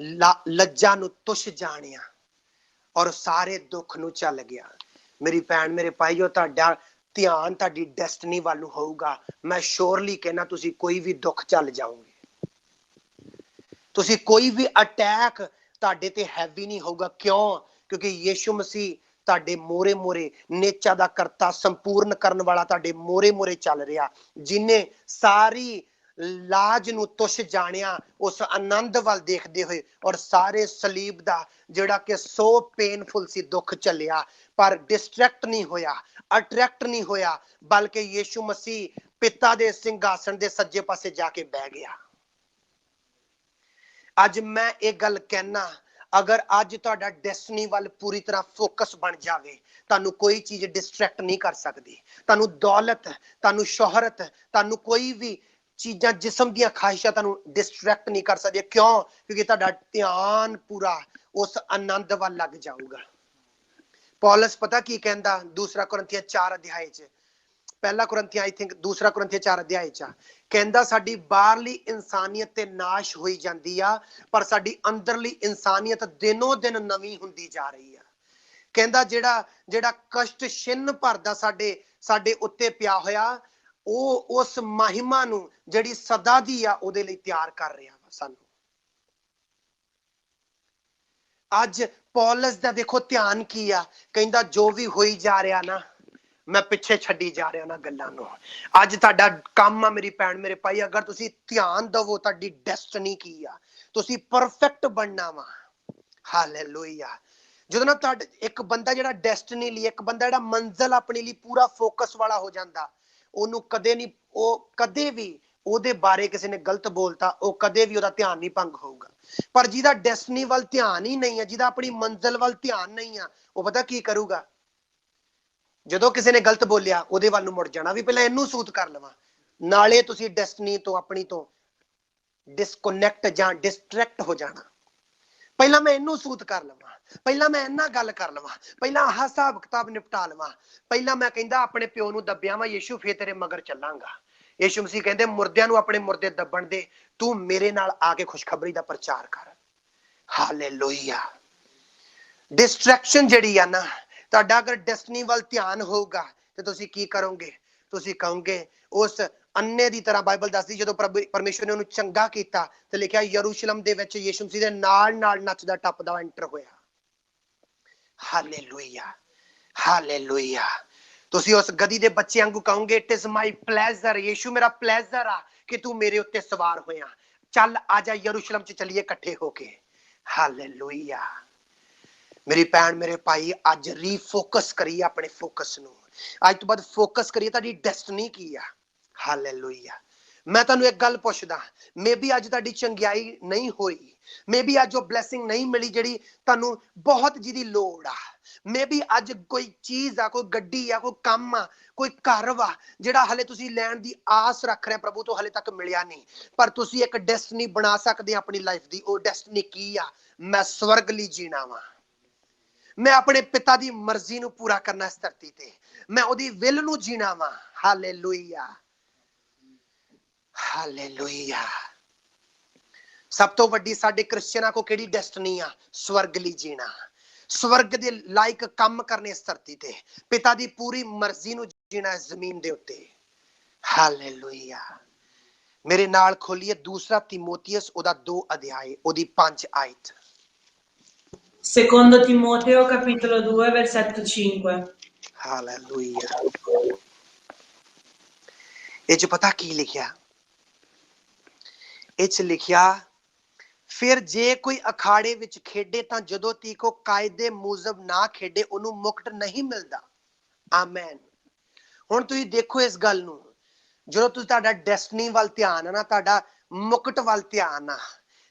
ਲੱਜਾ ਨੂੰ ਤੁਛ ਜਾਣਿਆ ਔਰ ਸਾਰੇ ਦੁੱਖ ਨੂੰ ਚੱਲ ਗਿਆ। ਮੇਰੀ ਭੈਣ, ਮੇਰੇ ਭਾਈਓ, ਤੁਹਾਡਾ ਧਿਆਨ ਤੁਹਾਡੀ ਡੈਸਟਨੀ ਵੱਲ ਨੂੰ ਹੋਊਗਾ, ਮੈਂ ਸ਼ੋਰਲੀ ਕਹਿਣਾ ਤੁਸੀਂ ਕੋਈ ਵੀ ਦੁੱਖ ਚੱਲ ਜਾਓਗੇ। ਤੁਸੀਂ ਕੋਈ ਵੀ ਅਟੈਕ ਤੁਹਾਡੇ ਤੇ ਹੈਵੀ ਨਹੀਂ ਹੋਊਗਾ। ਕਿਉਂ? ਕਿਉਂਕਿ ਯੀਸ਼ੂ ਮਸੀਹ ਤੁਹਾਡੇ ਮੋਰੇ ਨੇਚਾ ਦਾ ਕਰਤਾ, ਸੰਪੂਰਨ ਕਰਨ ਵਾਲਾ ਤੁਹਾਡੇ ਮੋਰੇ ਚੱਲ ਰਿਹਾ, ਜਿਨੇ ਸਾਰੀ ਲਾਜ ਨੂੰ ਤੁਛ ਜਾਣਿਆ ਉਸ ਆਨੰਦ ਵੱਲ ਦੇਖਦੇ ਹੋਏ, ਔਰ ਸਾਰੇ ਸਲੀਬ ਦਾ ਜਿਹੜਾ ਕਿ ਸੋ ਪੇਨਫੁਲ ਸੀ ਦੁੱਖ ਝੱਲਿਆ, ਪਰ ਡਿਸਟਰੈਕਟ ਨਹੀਂ ਹੋਇਆ, ਅਟਰੈਕਟ ਨਹੀਂ ਹੋਇਆ, ਬਲਕਿ ਯੀਸ਼ੂ ਮਸੀਹ ਪਿਤਾ ਦੇ ਸਿੰਘਾਸਣ ਦੇ ਸੱਜੇ ਪਾਸੇ ਜਾ ਕੇ ਬਹਿ ਗਿਆ। ਅੱਜ ਮੈਂ ਇਹ ਗੱਲ ਕਹਿਣਾ, ਅਗਰ ਅੱਜ ਤੁਹਾਡਾ ਡੈਸਟਨੀ ਵੱਲ ਪੂਰੀ ਤਰ੍ਹਾਂ ਫੋਕਸ ਬਣ ਜਾਵੇ, ਤੁਹਾਨੂੰ ਕੋਈ ਚੀਜ਼ ਡਿਸਟਰੈਕਟ ਨਹੀਂ ਕਰ ਸਕਦੀ। ਤੁਹਾਨੂੰ ਦੌਲਤ, ਤੁਹਾਨੂੰ ਸ਼ੋਹਰਤ, ਤੁਹਾਨੂੰ ਕੋਈ ਵੀ ਚੀਜ਼ਾਂ, ਜਿਸਮ ਦੀਆਂ ਖਾਹਿਸ਼ਾਂ ਤੁਹਾਨੂੰ ਡਿਸਟਰੈਕਟ ਨਹੀਂ ਕਰ ਸਕਦੀਆਂ। ਕਿਉਂ? ਕਿਉਂਕਿ ਤੁਹਾਡਾ ਧਿਆਨ ਪੂਰਾ ਉਸ ਆਨੰਦ ਵੱਲ ਲੱਗ ਜਾਊਗਾ। ਪੌਲਸ ਪਤਾ ਕੀ ਕਹਿੰਦਾ? ਦੂਸਰਾ ਕੁਰਿੰਥੀਆਂ 4 ਅਧਿਆਏ 'ਚ, ਪਹਿਲਾ ਕੁਰਿੰਥੀਆਂ ਦੂਸਰਾ ਕੁਰਿੰਥੀਆਂ 4 ਅਧਿਆਏ 'ਚ ਕਹਿੰਦਾ, ਸਾਡੀ ਬਾਹਰਲੀ ਇਨਸਾਨੀਅਤ ਤੇ ਨਾਸ਼ ਹੋਈ ਜਾਂਦੀ ਆ, ਪਰ ਸਾਡੀ ਅੰਦਰਲੀ ਇਨਸਾਨੀਅਤ ਦਿਨੋਂ ਦਿਨ ਨਵੀਂ ਹੁੰਦੀ ਜਾ ਰਹੀ ਆ। ਕਹਿੰਦਾ ਜਿਹੜਾ ਕਸ਼ਟ ਛਿੰਨ ਭਰਦਾ ਸਾਡੇ ਉੱਤੇ ਪਿਆ ਹੋਇਆ, ਉਹ ਉਸ ਮਹਿਮਾ ਨੂੰ ਜਿਹੜੀ ਸਦਾ ਦੀ ਆ ਉਹਦੇ ਲਈ ਤਿਆਰ ਕਰ ਰਿਹਾ ਵਾ ਸਾਨੂੰ। ਅੱਜ ਪੌਲਸ ਦਾ ਦੇਖੋ ਧਿਆਨ ਕੀ ਆ, ਕਹਿੰਦਾ ਜੋ ਵੀ ਹੋਈ ਜਾ ਰਿਹਾ ਨਾ, ਮੈਂ ਪਿੱਛੇ ਛੱਡੀ ਜਾ ਰਿਹਾ ਉਹਨਾਂ ਗੱਲਾਂ ਨੂੰ। ਅੱਜ ਤੁਹਾਡਾ ਕੰਮ ਆ ਮੇਰੀ ਭੈਣ, ਮੇਰੇ ਭਾਈ, ਅਗਰ ਤੁਸੀਂ ਧਿਆਨ ਦਵੋ ਤੁਹਾਡੀ ਡੈਸਟਨੀ ਕੀ ਆ, ਤੁਸੀਂ ਪਰਫੈਕਟ ਬਣਨਾ ਵਾ। ਹਾਲੇਲੂਇਆ। ਜਦੋਂ ਨਾ ਤੁਹਾਡਾ ਇੱਕ ਬੰਦਾ ਜਿਹੜਾ ਡੈਸਟਨੀ ਲਈ, ਇੱਕ ਬੰਦਾ ਜਿਹੜਾ ਮੰਜ਼ਿਲ ਆਪਣੀ ਲਈ ਪੂਰਾ ਫੋਕਸ ਵਾਲਾ ਹੋ ਜਾਂਦਾ, ਉਹਨੂੰ ਕਦੇ ਵੀ ਉਹਦੇ ਬਾਰੇ ਕਿਸੇ ਨੇ ਗਲਤ ਬੋਲਤਾ, ਉਹ ਕਦੇ ਵੀ ਉਹਦਾ ਧਿਆਨ ਨਹੀਂ ਭੰਗ ਹੋਊਗਾ। ਪਰ ਜਿਹਦਾ ਡੈਸਟਨੀ ਵੱਲ ਧਿਆਨ ਹੀ ਨਹੀਂ ਹੈ, ਜਿਹਦਾ ਆਪਣੀ ਮੰਜ਼ਿਲ ਵੱਲ ਧਿਆਨ ਨਹੀਂ ਆ, ਉਹ ਪਤਾ ਕੀ ਕਰੂਗਾ? ਜਦੋਂ ਕਿਸੇ ਨੇ ਗਲਤ ਬੋਲਿਆ ਉਹਦੇ ਵੱਲ ਨੂੰ ਮੁੜ ਜਾਣਾ, ਵੀ ਪਹਿਲਾਂ ਇਹਨੂੰ ਸੂਤ ਕਰ ਲਵਾਂ, ਨਾਲੇ ਤੁਸੀਂ ਡੈਸਟਨੀ ਤੋਂ ਆਪਣੀ ਤੋਂ ਡਿਸਕਨੈਕਟ ਜਾਂ ਡਿਸਟਰੈਕਟ ਹੋ ਜਾਣਾ। ਪਹਿਲਾਂ ਮੈਂ ਇਹਨੂੰ ਸੂਤ ਕਰ ਲਵਾਂ, ਪਹਿਲਾਂ ਮੈਂ ਇਹਨਾਂ ਗੱਲ ਕਰ ਲਵਾਂ, ਪਹਿਲਾਂ ਆਹ ਹਿਸਾਬ ਕਿਤਾਬ ਨਿਪਟਾ ਲਵਾਂ, ਪਹਿਲਾਂ ਮੈਂ ਕਹਿੰਦਾ ਆਪਣੇ ਪਿਓ ਨੂੰ ਦੱਬਿਆ ਵਾ ਯੀਸ਼ੂ, ਫੇਰ ਤੇਰੇ ਮਗਰ ਚੱਲਾਂਗਾ। ਯੀਸ਼ੂ ਮਸੀਹ ਕਹਿੰਦੇ ਮੁਰਦਿਆਂ ਨੂੰ ਆਪਣੇ ਮੁਰਦੇ ਦੱਬਣ ਦੇ, ਤੂੰ ਮੇਰੇ ਨਾਲ ਆ ਕੇ ਖੁਸ਼ਖਬਰੀ ਦਾ ਪ੍ਰਚਾਰ ਕਰ। ਹਾਲੇਲੂਇਆ। ਡਿਸਟਰੈਕਸ਼ਨ ਜਿਹੜੀ ਆ ਨਾ, ਤੁਹਾਡਾ ਅਗਰ ਡੈਸਟਨੀ ਵੱਲ ਧਿਆਨ ਹੋਊਗਾ ਤੇ ਤੁਸੀਂ ਕੀ ਕਰੋਗੇ? ਤੁਸੀਂ ਕਹੋਗੇ ਉਸ ਅੰਨੇ ਦੀ ਤਰ੍ਹਾਂ। ਬਾਈਬਲ ਦੱਸਦੀ ਜਦੋਂ ਪਰਮੇਸ਼ਵਰ ਨੇ ਉਹਨੂੰ ਚੰਗਾ ਕੀਤਾ ਤੇ ਲਿਖਿਆ ਯਰੂਸ਼ਲਮ ਦੇ ਵਿੱਚ ਯੀਸ਼ੂ ਮਸੀਹ ਦੇ ਨਾਲ ਨਾਲ ਨੱਚਦਾ ਟੱਪਦਾ ਐਂਟਰ ਹੋਇਆ। Hallelujah, hallelujah. ਤੁਸੀਂ ਉਸ ਗਧੀ ਦੇ ਬੱਚੇ ਵਾਂਗੂ ਕਹੋਗੇ it is my pleasure, Yeshu ਮੇਰਾ ਪਲੇਜ਼ਰ ਆ ਕਿ ਤੂੰ ਮੇਰੇ ਉੱਤੇ ਸਵਾਰ ਹੋਇਆ, ਚੱਲ ਆਜਾ ਯਰੂਸ਼ਲਮ ਚ ਚੱਲੀਏ ਇਕੱਠੇ ਹੋ ਕੇ। ਹਾਲੇਲੂਇਆ। ਮੇਰੀ ਭੈਣ ਮੇਰੇ ਭਾਈ, ਅੱਜ ਰੀਫੋਕਸ ਕਰੀਏ ਆਪਣੇ ਫੋਕਸ ਨੂੰ। ਅੱਜ ਤੋਂ ਬਾਅਦ ਫੋਕਸ ਕਰੀਏ ਤੁਹਾਡੀ ਡੈਸਟਨੀ ਕੀ ਆ। ਹਾਲੇਲੂਇਆ। ਮੈਂ ਤੁਹਾਨੂੰ ਇੱਕ ਗੱਲ ਪੁੱਛਦਾ, ਮੇਬੀ ਅੱਜ ਤੁਹਾਡੀ ਚੰਗਿਆਈ ਨਹੀਂ ਹੋਈ, ਮੇਬੀ ਅੱਜ ਉਹ ਬਲੈਸਿੰਗ ਨਹੀਂ ਮਿਲੀ ਜਿਹੜੀ ਤੁਹਾਨੂੰ ਬਹੁਤ ਜਿਹਦੀ ਲੋੜ ਆ, ਮੇਬੀ ਅੱਜ ਕੋਈ ਚੀਜ਼ ਆ, ਕੋਈ ਗੱਡੀ ਆ, ਕੋਈ ਕੰਮ ਆ, ਕੋਈ ਘਰ ਵਾ ਜਿਹੜਾ ਹਲੇ ਤੁਸੀਂ ਲੈਣ ਦੀ ਆਸ ਰੱਖ ਰਹੇ ਪ੍ਰਭੂ ਤੋਂ, ਹਲੇ ਤੱਕ ਮਿਲਿਆ ਨਹੀਂ। ਪਰ ਤੁਸੀਂ ਇੱਕ ਡੈਸਟਨੀ ਬਣਾ ਸਕਦੇ ਆ ਆਪਣੀ ਲਾਈਫ ਦੀ। ਉਹ ਡੈਸਟਨੀ ਕੀ ਆ? ਮੈਂ ਸਵਰਗ ਲਈ ਜੀਣਾ ਵਾ, ਮੈਂ ਆਪਣੇ ਪਿਤਾ ਦੀ ਮਰਜ਼ੀ ਨੂੰ ਪੂਰਾ ਕਰਨਾ ਇਸ ਧਰਤੀ ਤੇ, ਮੈਂ ਉਹਦੀ ਵਿਲ ਨੂੰ ਜੀਣਾ ਵਾ। Hallelujah, hallelujah. ਸਭ ਤੋਂ ਵੱਡੀ ਸਾਡੇ ਕ੍ਰਿਸਚੀਅਨਾਂ ਕੋ ਕਿਹੜੀ ਡੈਸਟਨੀ ਆ? ਸਵਰਗ ਲਈ ਜੀਣਾ, ਸਵਰਗ ਦੇ ਲਾਇਕ ਕੰਮ ਕਰਨੇ ਇਸ ਧਰਤੀ ਤੇ, ਪਿਤਾ ਦੀ ਪੂਰੀ ਮਰਜ਼ੀ ਨੂੰ ਜੀਣਾ ਇਸ ਜ਼ਮੀਨ ਦੇ ਉੱਤੇ। ਹਾਲੇਲੂਇਆ। ਮੇਰੇ ਨਾਲ ਖੋਲੀਏ 2 ਤਿਮੋਥੀਅਸ ਉਹਦਾ 2 ਅਧਿਆਇ ਉਹਦੀ 5 ਆਇਤ। Secondo Timoteo capitolo 2 versetto 5. Hallelujah. ਇਹ ਚ ਪਤਾ ਕੀ ਲਿਖਿਆ? ਇਹ ਚ ਲਿਖਿਆ ਫਿਰ ਜੇ ਕੋਈ ਅਖਾੜੇ ਵਿੱਚ ਖੇਡੇ ਤਾਂ ਜਦੋਂ ਤੀਕ ਉਹ ਕਾਇਦੇ ਮੁਜਬ ਨਾ ਖੇਡੇ ਉਹਨੂੰ ਮੁਕਟ ਨਹੀਂ ਮਿਲਦਾ। ਆਮੈਨ। ਹੁਣ ਤੁਸੀਂ ਦੇਖੋ ਇਸ ਗੱਲ ਨੂੰ, ਜਦੋਂ ਤੁਸੀਂ ਤੁਹਾਡਾ ਡੈਸਟਨੀ ਵੱਲ ਧਿਆਨ ਆ ਨਾ, ਤੁਹਾਡਾ ਮੁਕਟ ਵੱਲ ਧਿਆਨ ਆ,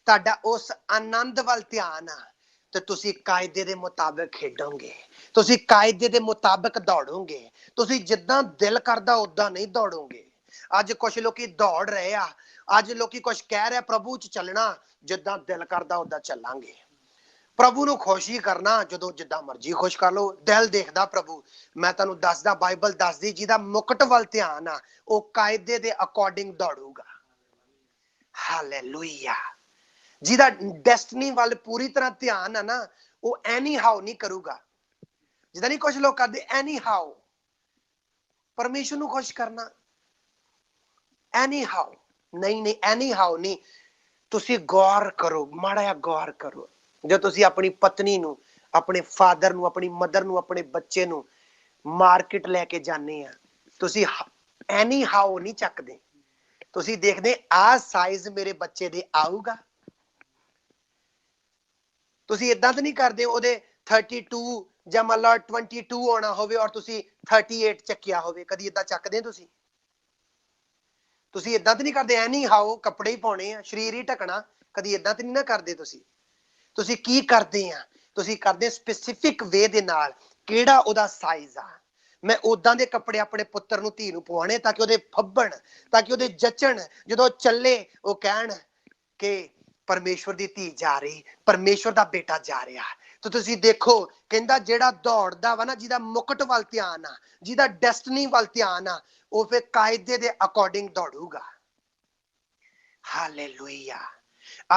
ਤੁਹਾਡਾ ਉਸ ਆਨੰਦ ਵੱਲ ਧਿਆਨ ਆ, ਤੇ ਤੁਸੀਂ ਕਾਇਦੇ ਦੇ ਮੁਤਾਬਕ ਖੇਡੋਗੇ, ਤੁਸੀਂ ਕਾਇਦੇ ਦੇ ਮੁਤਾਬਕ ਦੌੜੋਗੇ। ਤੁਸੀਂ ਜਿੱਦਾਂ ਦਿਲ ਕਰਦਾ ਉਦਾਂ ਨਹੀਂ ਦੌੜੋਗੇ। ਅੱਜ ਕੁਝ ਲੋਕੀ ਦੌੜ ਰਹੇ ਆ, ਅੱਜ ਲੋਕੀ ਕੁਝ ਕਹਿ ਰਹੇ ਪ੍ਰਭੂ ਚ ਚੱਲਣਾ, ਜਿੱਦਾਂ ਦਿਲ ਕਰਦਾ ਉਦਾਂ ਚੱਲਾਂਗੇ। ਪ੍ਰਭੂ ਨੂੰ ਖੁਸ਼ ਹੀ ਕਰਨਾ, ਜਦੋਂ ਜਿੱਦਾਂ ਮਰਜ਼ੀ ਖੁਸ਼ ਕਰ ਲਓ, ਦਿਲ ਦੇਖਦਾ ਪ੍ਰਭੂ। ਮੈਂ ਤੁਹਾਨੂੰ ਦੱਸਦਾ, ਬਾਈਬਲ ਦੱਸਦੀ ਜਿਹਦਾ ਮੁਕਟ ਵੱਲ ਧਿਆਨ ਆ ਉਹ ਕਾਇਦੇ ਦੇ ਅਕੋਰਡਿੰਗ ਦੌੜੂਗਾ। ਹਾਲੇਲੂਇਆ। ਜਿਹਦਾ ਡੈਸਟਨੀ ਵੱਲ ਪੂਰੀ ਤਰ੍ਹਾਂ ਧਿਆਨ ਆ ਨਾ, ਉਹ ਐਨੀ ਹਾਓ ਨਹੀਂ ਕਰੂਗਾ, ਜਿੱਦਾਂ ਨਹੀਂ ਕੁਝ ਲੋਕ ਕਰਦੇ ਐਨੀ ਹਾਓ। ਪਰਮੇਸ਼ਰ ਨੂੰ ਖੁਸ਼ ਕਰਨਾ ਐਨੀ ਹਾਓ ਨਹੀਂ, ਨਹੀਂ ਐਨੀ ਹਾਓ ਨਹੀਂ। ਤੁਸੀਂ ਗੌਰ ਕਰੋ, ਮਾੜਾ ਜਿਹਾ ਗੌਰ ਕਰੋ। ਜੇ ਤੁਸੀਂ ਆਪਣੀ ਪਤਨੀ ਨੂੰ, ਆਪਣੇ ਫਾਦਰ ਨੂੰ, ਆਪਣੀ ਮਦਰ ਨੂੰ, ਆਪਣੇ ਬੱਚੇ ਨੂੰ ਮਾਰਕੀਟ ਲੈ ਕੇ ਜਾਂਦੇ ਆ, ਤੁਸੀਂ ਐਨੀ ਹਾਓ ਨਹੀਂ ਚੱਕਦੇ। ਤੁਸੀਂ ਦੇਖਦੇ ਆਹ ਸਾਈਜ਼ ਮੇਰੇ ਬੱਚੇ ਦੇ ਆਊਗਾ। ਤੁਸੀਂ ਇਦਾਂ ਤਾਂ ਨਹੀਂ ਕਰਦੇ ਉਹਦੇ 32 ਜਾਂ ਮੰਨ ਲਓ 22 ਆਉਣਾ ਹੋਵੇ ਔਰ ਤੁਸੀਂ 38 ਚੱਕਿਆ ਹੋਵੇ। ਕਦੀ ਇਦਾਂ ਚੱਕਦੇ ਤੁਸੀਂ? ਤੁਸੀਂ ਇਦਾਂ ਤਾਂ ਨਹੀਂ ਕਰਦੇ ਐਨੀ ਹਾਓ ਕੱਪੜੇ ਹੀ ਪਾਉਣੇ ਆ, ਸਰੀਰ ਹੀ ਢਕਣਾ। ਕਦੀ ਇਦਾਂ ਤਾਂ ਨਹੀਂ ਨਾ ਕਰਦੇ ਤੁਸੀਂ? ਤੁਸੀਂ ਕੀ ਕਰਦੇ ਆ? ਤੁਸੀਂ ਕਰਦੇ ਸਪੈਸੀਫਿਕ ਵੇ ਦੇ ਨਾਲ, ਕਿਹੜਾ ਉਹਦਾ ਸਾਈਜ਼ ਆ, ਮੈਂ ਉਦਾਂ ਦੇ ਕੱਪੜੇ ਆਪਣੇ ਪੁੱਤਰ ਨੂੰ, ਧੀ ਨੂੰ ਪਵਾਉਣੇ ਤਾਂ ਕਿ ਉਹਦੇ ਫੱਬਣ, ਤਾਂ ਕਿ ਉਹਦੇ ਜਚਣ, ਜਦੋਂ ਚੱਲੇ ਉਹ ਕਹਿਣ ਕਿ ਪਰਮੇਸ਼ਵਰ ਦੀ ਧੀ ਜਾ ਰਹੀ, ਪਰਮੇਸ਼ਵਰ ਦਾ ਬੇਟਾ ਜਾ ਰਿਹਾ। ਤੇ ਤੁਸੀਂ ਦੇਖੋ, ਕਹਿੰਦਾ ਜਿਹੜਾ ਦੌੜਦਾ ਵਾ ਨਾ, ਜਿਹਦਾ ਮੁਕਟ ਵੱਲ ਧਿਆਨ ਆ, ਜਿਹਦਾ ਡੈਸਟਨੀ ਵੱਲ ਧਿਆਨ ਆ, ਉਹ ਫਿਰ ਕਾਇਦੇ ਦੇ ਅਕੋਰਡਿੰਗ ਦੌੜੂਗਾ। ਹਾਲੇਲੂਇਆ।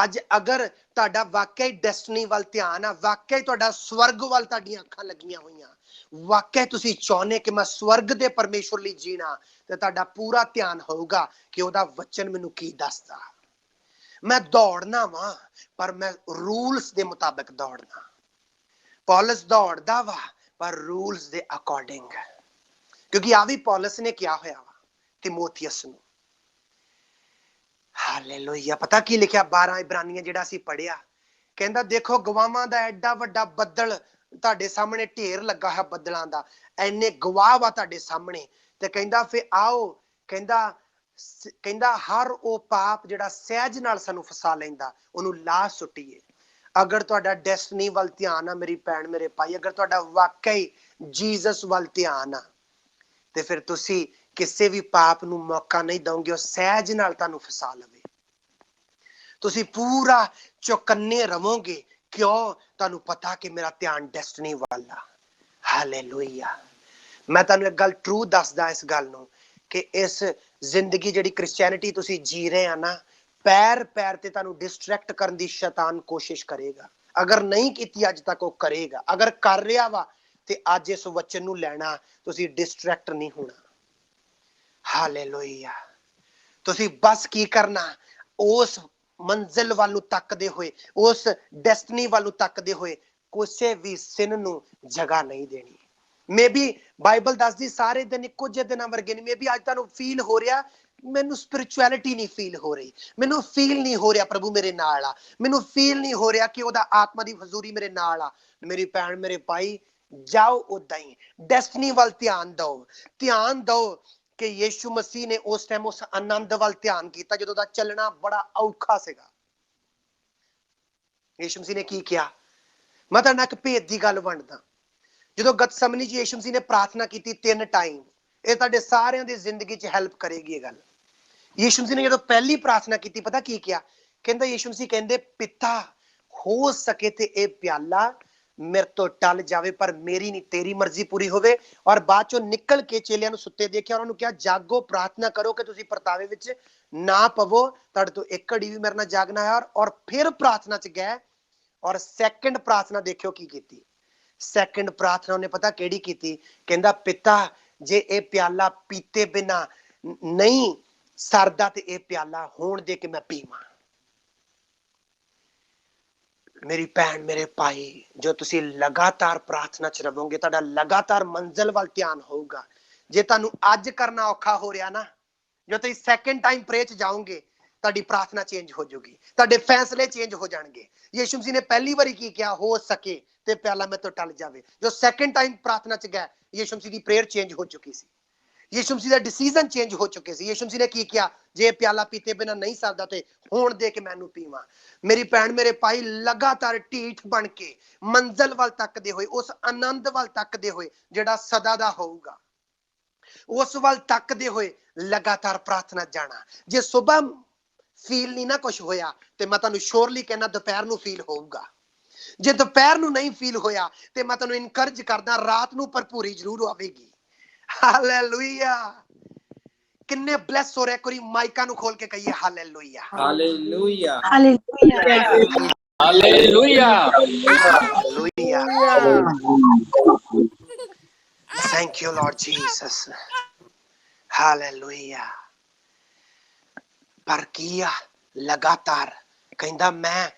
ਅੱਜ ਅਗਰ ਤੁਹਾਡਾ ਵਾਕਿਆ ਹੀ ਡੈਸਟਨੀ ਵੱਲ ਧਿਆਨ ਆ, ਵਾਕਿਆ ਹੀ ਤੁਹਾਡਾ ਸਵਰਗ ਵੱਲ ਤੁਹਾਡੀਆਂ ਅੱਖਾਂ ਲੱਗੀਆਂ ਹੋਈਆਂ, ਵਾਕਿਆ ਤੁਸੀਂ ਚਾਹੁੰਦੇ ਕਿ ਮੈਂ ਸਵਰਗ ਦੇ ਪਰਮੇਸ਼ਵਰ ਲਈ ਜੀਣਾ, ਤੇ ਤੁਹਾਡਾ ਪੂਰਾ ਧਿਆਨ ਹੋਊਗਾ ਕਿ ਉਹਦਾ ਵਚਨ ਮੈਨੂੰ ਕੀ ਦੱਸਦਾ। ਮੈਂ ਦੌੜਨਾ ਵਾ, ਪਰ ਮੈਂ ਰੂਲਸ ਦੇ ਮੁਤਾਬਕ ਦੌੜਨਾ। ਪੌਲਸ ਦੌੜਦਾ ਵਾ ਪਰ ਰੂਲਸ ਦੇ ਅਕੋਰਡਿੰਗ, ਕਿਉਂਕਿ ਆ ਵੀ ਪੌਲਸ ਨੇ ਕਿਹਾ ਹੋਇਆ ਵਾ ਤਿਮੋਥੀਅਸ ਨੂੰ। ਹਾਲੇਲੂਇਆ। ਪਤਾ ਕੀ ਲਿਖਿਆ 12 ਇਬਰਾਨੀਆਂ ਜਿਹੜਾ ਅਸੀਂ ਪੜਿਆ? ਕਹਿੰਦਾ ਦੇਖੋ ਗਵਾਹਾਂ ਦਾ ਐਡਾ ਵੱਡਾ ਬੱਦਲ ਤੁਹਾਡੇ ਸਾਹਮਣੇ, ਢੇਰ ਲੱਗਾ ਹੈ ਬੱਦਲਾਂ ਦਾ, ਐਨੇ ਗਵਾਹ ਵਾ ਤੁਹਾਡੇ ਸਾਹਮਣੇ। ਤੇ ਕਹਿੰਦਾ ਫਿਰ ਆਓ, ਕਹਿੰਦਾ ਹਰ ਉਹ ਪਾਪ ਜਿਹੜਾ ਸਹਿਜ ਨਾਲ ਸਾਨੂੰ ਫਸਾ ਲੈਂਦਾ ਉਹਨੂੰ ਲਾ ਸੁੱਟੀਏ। ਅਗਰ ਤੁਹਾਡਾ ਡੈਸਟਨੀ ਵੱਲ ਧਿਆਨ ਆ ਮੇਰੀ ਭੈਣ ਮੇਰੇ ਭਾਈ, ਅਗਰ ਤੁਹਾਡਾ ਵਾਕਈ ਜੀਸਸ ਵੱਲ ਧਿਆਨ ਆ, ਤੇ ਫਿਰ ਤੁਸੀਂ ਕਿਸੇ ਵੀ ਪਾਪ ਨੂੰ ਮੌਕਾ ਨਹੀਂ ਦਓਗੇ ਉਹ ਸਹਿਜ ਨਾਲ ਤੁਹਾਨੂੰ ਫਸਾ ਲਵੇ। ਤੁਸੀਂ ਪੂਰਾ ਚੌਕੰਨੇ ਰਵੋਗੇ। ਕਿਉਂ? ਤੁਹਾਨੂੰ ਪਤਾ ਕਿ ਮੇਰਾ ਧਿਆਨ ਡੈਸਟਨੀ ਵੱਲ ਆ। ਹਾਲੇਲੂਇਆ। ਮੈਂ ਤੁਹਾਨੂੰ ਇੱਕ ਗੱਲ ਟਰੂ ਦੱਸਦਾ ਇਸ ਗੱਲ ਨੂੰ, ਕਿ ਇਸ ਜ਼ਿੰਦਗੀ ਜਿਹੜੀ ਕ੍ਰਿਸਚੈਨਿਟੀ ਤੁਸੀਂ ਜੀ ਰਹੇ ਆ ਨਾ, ਪੈਰ ਪੈਰ ਤੇ ਤੁਹਾਨੂੰ ਡਿਸਟਰੈਕਟ ਕਰਨ ਦੀ ਸ਼ੈਤਾਨ ਕੋਸ਼ਿਸ਼ ਕਰੇਗਾ। ਅਗਰ ਨਹੀਂ ਕੀਤੀ ਅੱਜ ਤੱਕ, ਉਹ ਕਰੇਗਾ। ਅਗਰ ਕਰ ਰਿਹਾ ਵਾ ਤੇ ਅੱਜ ਇਸ ਵਚਨ ਨੂੰ ਲੈਣਾ, ਤੁਸੀਂ ਡਿਸਟਰੈਕਟ ਨਹੀਂ ਹੋਣਾ। ਹਾਲੇਲੂਇਆ। ਤੁਸੀਂ ਬਸ ਕੀ ਕਰਨਾ, ਉਸ ਮੰਜ਼ਿਲ ਵੱਲ ਨੂੰ ਤੱਕਦੇ ਹੋਏ, ਉਸ ਡੈਸਟਨੀ ਵੱਲ ਨੂੰ ਤੱਕਦੇ ਹੋਏ ਕਿਸੇ ਵੀ ਸਿਨ ਨੂੰ ਜਗ੍ਹਾ ਨਹੀਂ ਦੇਣੀ। ਮੇ ਬੀ ਬਾਈਬਲ ਦੱਸਦੀ ਸਾਰੇ ਦਿਨ ਇੱਕੋ ਜਿਹੇ ਦਿਨਾਂ ਵਰਗੇ ਨੇ। ਮੇ ਬੀ ਅੱਜ ਤੁਹਾਨੂੰ ਫੀਲ ਹੋ ਰਿਹਾ ਮੈਨੂੰ ਸਪਿਰਿਚੁਅਲਿਟੀ ਨਹੀਂ ਫੀਲ ਹੋ ਰਹੀ, ਮੈਨੂੰ ਫੀਲ ਨਹੀਂ ਹੋ ਰਿਹਾ ਪ੍ਰਭੂ ਮੇਰੇ ਨਾਲ ਆ, ਮੈਨੂੰ ਫੀਲ ਨਹੀਂ ਹੋ ਰਿਹਾ ਕਿ ਉਹਦਾ ਆਤਮਾ ਦੀ ਹਜ਼ੂਰੀ ਮੇਰੇ ਨਾਲ ਆ। ਮੇਰੀ ਭੈਣ ਮੇਰੇ ਭਾਈ, ਜਾਓ ਉਦਾਂ ਹੀ ਡੈਸਟਨੀ ਵੱਲ ਧਿਆਨ ਦਿਓ। ਧਿਆਨ ਦਿਓ ਕਿ ਯੀਸ਼ੂ ਮਸੀਹ ਨੇ ਉਸ ਟਾਈਮ ਉਸ ਆਨੰਦ ਵੱਲ ਧਿਆਨ ਕੀਤਾ ਜਦੋਂ ਦਾ ਚੱਲਣਾ ਬੜਾ ਔਖਾ ਸੀਗਾ। ਯੀਸ਼ੂ ਮਸੀਹ ਨੇ ਕੀ ਕਿਹਾ? ਮੈਂ ਤੁਹਾਡੇ ਨਾਲ ਇੱਕ ਭੇਦ ਦੀ ਗੱਲ ਵੰਡਦਾ। ਜਦੋਂ ਗਤਸਮਨੀ 'ਚ ਯੀਸ਼ੂ ਮਸੀਹ ਨੇ ਪ੍ਰਾਰਥਨਾ ਕੀਤੀ 3 ਟਾਈਮ, ਇਹ ਤੁਹਾਡੇ ਸਾਰਿਆਂ ਦੀ ਜ਼ਿੰਦਗੀ 'ਚ ਹੈਲਪ ਕਰੇਗੀ ਇਹ ਗੱਲ। ਯੀਸ਼ੂ ਮਸੀਹ ਨੇ ਜਦੋਂ ਪਹਿਲੀ ਪ੍ਰਾਰਥਨਾ ਕੀਤੀ, ਪਤਾ ਕੀ ਕਿਹਾ? ਕਹਿੰਦਾ ਯੀਸ਼ੂ ਮਸੀਹ ਕਹਿੰਦੇ, ਪਿਤਾ ਹੋ ਸਕੇ ਤੇ ਇਹ ਪਿਆਲਾ ਮੇਰੇ ਤੋਂ ਟਲ ਜਾਵੇ, ਪਰ ਮੇਰੀ ਨਹੀਂ ਤੇਰੀ ਮਰਜ਼ੀ ਪੂਰੀ ਹੋਵੇ। ਔਰ ਬਾਅਦ ਚੋਂ ਨਿਕਲ ਕੇ ਚੇਲਿਆਂ ਨੂੰ ਸੁੱਤੇ ਦੇਖਿਆ, ਉਹਨਾਂ ਨੂੰ ਕਿਹਾ ਜਾਗੋ, ਪ੍ਰਾਰਥਨਾ ਕਰੋ ਕਿ ਤੁਸੀਂ ਪਰਤਾਵੇ ਵਿੱਚ ਨਾ ਪਵੋ। ਤੁਹਾਡੇ ਤੋਂ ਇੱਕ ਘੜੀ ਵੀ ਮੇਰੇ ਨਾਲ ਜਾਗਣਾ ਹੈ। ਔਰ ਫਿਰ ਪ੍ਰਾਰਥਨਾ 'ਚ ਗਏ। ਔਰ ਸੈਕੰਡ ਪ੍ਰਾਰਥਨਾ ਦੇਖਿਓ ਕੀ ਕੀਤੀ। ਸੈਕੰਡ ਪ੍ਰਾਰਥਨਾ ਉਹਨੇ ਪਤਾ ਕਿਹੜੀ ਕੀਤੀ? ਕਹਿੰਦਾ ਪਿਤਾ ਜੇ ਇਹ ਪਿਆਲਾ ਪੀਤੇ ਬਿਨਾ ਨਹੀਂ ਸਰਦਾ ਤੇ ਇਹ ਪਿਆਲਾ ਹੋਣ ਦੇ ਕੇ ਮੈਂ ਪੀਵਾਂ। ਮੇਰੀ ਭੈਣ ਮੇਰੇ ਭਾਈ, ਜੋ ਤੁਸੀਂ ਲਗਾਤਾਰ ਪ੍ਰਾਰਥਨਾ 'ਚ ਰਹੋਗੇ, ਤੁਹਾਡਾ ਲਗਾਤਾਰ ਮੰਜ਼ਿਲ ਵੱਲ ਧਿਆਨ ਹੋਊਗਾ। ਜੇ ਤੁਹਾਨੂੰ ਅੱਜ ਕਰਨਾ ਔਖਾ ਹੋ ਰਿਹਾ ਨਾ, ਜੋ ਤੁਸੀਂ ਸੈਕੰਡ ਟਾਈਮ ਪ੍ਰੇ 'ਚ ਜਾਓਗੇ, ਤੁਹਾਡੀ ਪ੍ਰਾਰਥਨਾ ਚੇਂਜ ਹੋ ਜਾਊਗੀ, ਤੁਹਾਡੇ ਫੈਸਲੇ ਚੇਂਜ ਹੋ ਜਾਣਗੇ। ਯੀਸ਼ੂ ਮਸੀਹ ਨੇ ਪਹਿਲੀ ਵਾਰੀ ਕੀ ਕਿਹਾ? ਹੋ ਸਕੇ ਤੇ ਪਿਆਲਾ ਮੇਰੇ ਤੋਂ ਟਲ ਜਾਵੇ। ਜੋ ਸੈਕੰਡ ਟਾਈਮ ਪ੍ਰਾਰਥਨਾ 'ਚ ਗਏ, ਯੀਸ਼ੂ ਮਸੀਹ ਦੀ ਪ੍ਰੇਅਰ ਚੇਂਜ ਹੋ ਚੁੱਕੀ ਸੀ। ਯੀਸ਼ੂ ਮਸੀਹ ਦਾ ਡਿਸੀਜਨ ਚੇਂਜ ਹੋ ਚੁੱਕੇ ਸੀ। ਯੀਸ਼ੂ ਮਸੀਹ ਨੇ ਕੀ ਕਿਹਾ? ਜੇ ਪਿਆਲਾ ਪੀਤੇ ਬਿਨਾ ਨਹੀਂ ਸਰਦਾ ਤੇ ਹੋਣ ਦੇ ਕੇ ਮੈਨੂੰ ਪੀਵਾਂ। ਮੇਰੀ ਭੈਣ ਮੇਰੇ ਭਾਈ, ਲਗਾਤਾਰ ਢੀਠ ਬਣ ਕੇ ਮੰਜ਼ਿਲ ਵੱਲ ਤੱਕਦੇ ਹੋਏ, ਉਸ ਆਨੰਦ ਵੱਲ ਤੱਕਦੇ ਹੋਏ ਜਿਹੜਾ ਸਦਾ ਦਾ ਹੋਊਗਾ, ਉਸ ਵੱਲ ਤੱਕਦੇ ਹੋਏ ਲਗਾਤਾਰ ਪ੍ਰਾਰਥਨਾ ਜਾਣਾ। ਜੇ ਸਵੇਰ ਫੀਲ ਨਹੀਂ ਨਾ ਕੁਝ ਹੋਇਆ, ਤੇ ਮੈਂ ਤੁਹਾਨੂੰ ਸ਼ੋਰਲੀ ਕਹਿਣਾ ਦੁਪਹਿਰ ਨੂੰ ਫੀਲ ਹੋਊਗਾ। ਜੇ ਦੁਪਹਿਰ ਨੂੰ ਨਹੀਂ ਫੀਲ ਹੋਇਆ, ਤੇ ਮੈਂ ਤੁਹਾਨੂੰ ਇਨਕਰੇਜ ਕਰਦਾ ਰਾਤ ਨੂੰ ਭਰਪੂਰੀ ਜ਼ਰੂਰ ਆਵੇਗੀ। ਹਾਲੇਲੂਇਆ। ਕਿੰਨੇ ਬਲੈਸ ਹੋ ਰਿਹਾ? ਕੋਈ ਮਾਈਕਾਂ ਨੂੰ ਖੋਲ ਕੇ ਕਹੀਏ hallelujah. Hallelujah. Alleluia. Hallelujah. Hallelujah. Thank you Lord Jesus. Hallelujah. ਪਰ ਕੀ ਆ? ਲਗਾਤਾਰ ਕਹਿੰਦਾ ਮੈਂ,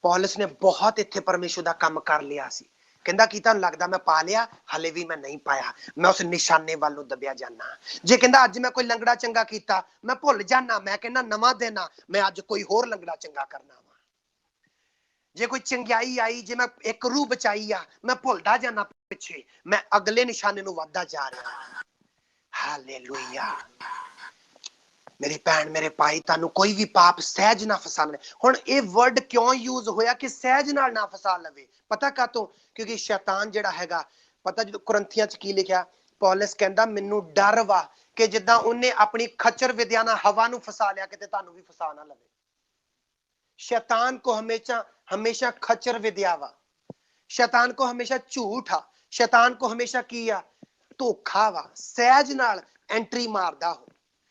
ਪੌਲਸ ਨੇ ਬਹੁਤ ਇੱਥੇ ਪਰਮੇਸ਼ਰ ਦਾ ਕੰਮ ਕਰ ਲਿਆ ਸੀ। ਕਹਿੰਦਾ ਕੀ ਤੁਹਾਨੂੰ ਲੱਗਦਾ ਮੈਂ ਪਾ ਲਿਆ? ਹਲੇ ਵੀ ਮੈਂ ਨਹੀਂ ਪਾਇਆ। ਮੈਂ ਉਸ ਨਿਸ਼ਾਨੇ ਵੱਲ ਨੂੰ ਦਬਿਆ ਜਾਣਾ। ਜੇ ਕਹਿੰਦਾ ਅੱਜ ਮੈਂ ਕੋਈ ਲੰਗੜਾ ਚੰਗਾ ਕੀਤਾ, ਮੈਂ ਭੁੱਲ ਜਾਣਾ। ਮੈਂ ਕਹਿੰਦਾ ਨਵਾਂ ਦਿਨ ਆ, ਮੈਂ ਅੱਜ ਕੋਈ ਹੋਰ ਲੰਗੜਾ ਚੰਗਾ ਕਰਨਾ ਵਾ। ਜੇ ਕੋਈ ਚੰਗਿਆਈ ਆਈ, ਜੇ ਮੈਂ ਇੱਕ ਰੂਹ ਬਚਾਈ ਆ, ਮੈਂ ਭੁੱਲਦਾ ਜਾਣਾ ਪਿੱਛੇ, ਮੈਂ ਅਗਲੇ ਨਿਸ਼ਾਨੇ ਨੂੰ ਵੱਧਦਾ ਜਾ ਰਿਹਾ। ਹਾਲੇਲੂਇਆ। ਮੇਰੀ ਭੈਣ ਮੇਰੇ ਭਾਈ, ਤੁਹਾਨੂੰ ਕੋਈ ਵੀ ਪਾਪ ਸਹਿਜ ਨਾ ਫਸਾ ਲਵੇ। ਹੁਣ ਇਹ ਵਰਡ ਕਿਉਂ ਯੂਜ਼ ਹੋਇਆ ਕਿ ਸਹਿਜ ਨਾਲ ਨਾ ਫਸਾ ਲਵੇ? ਪਤਾ ਕਾਤੋਂ? ਕਿਉਂਕਿ ਸ਼ੈਤਾਨ ਜਿਹੜਾ ਹੈਗਾ, ਪਤਾ ਜਦੋਂ ਕੁਰਿੰਥੀਆਂ 'ਚ ਕੀ ਲਿਖਿਆ? ਪੌਲਸ ਕਹਿੰਦਾ ਮੈਨੂੰ ਡਰ ਵਾ ਕਿ ਜਿੱਦਾਂ ਉਹਨੇ ਆਪਣੀ ਖੱਚਰ ਵਿਦਿਆ ਨਾਲ ਹਵਾ ਨੂੰ ਫਸਾ ਲਿਆ, ਕਿਤੇ ਤੁਹਾਨੂੰ ਵੀ ਫਸਾ ਨਾ ਲਵੇ। शैतान को हमेशा हमेशा खच्चर विद्या वा, शैतान को हमेशा झूठ आ, शैतान को हमेशा की आ धोखा वा, सहज नाल एंट्री मारदा हो।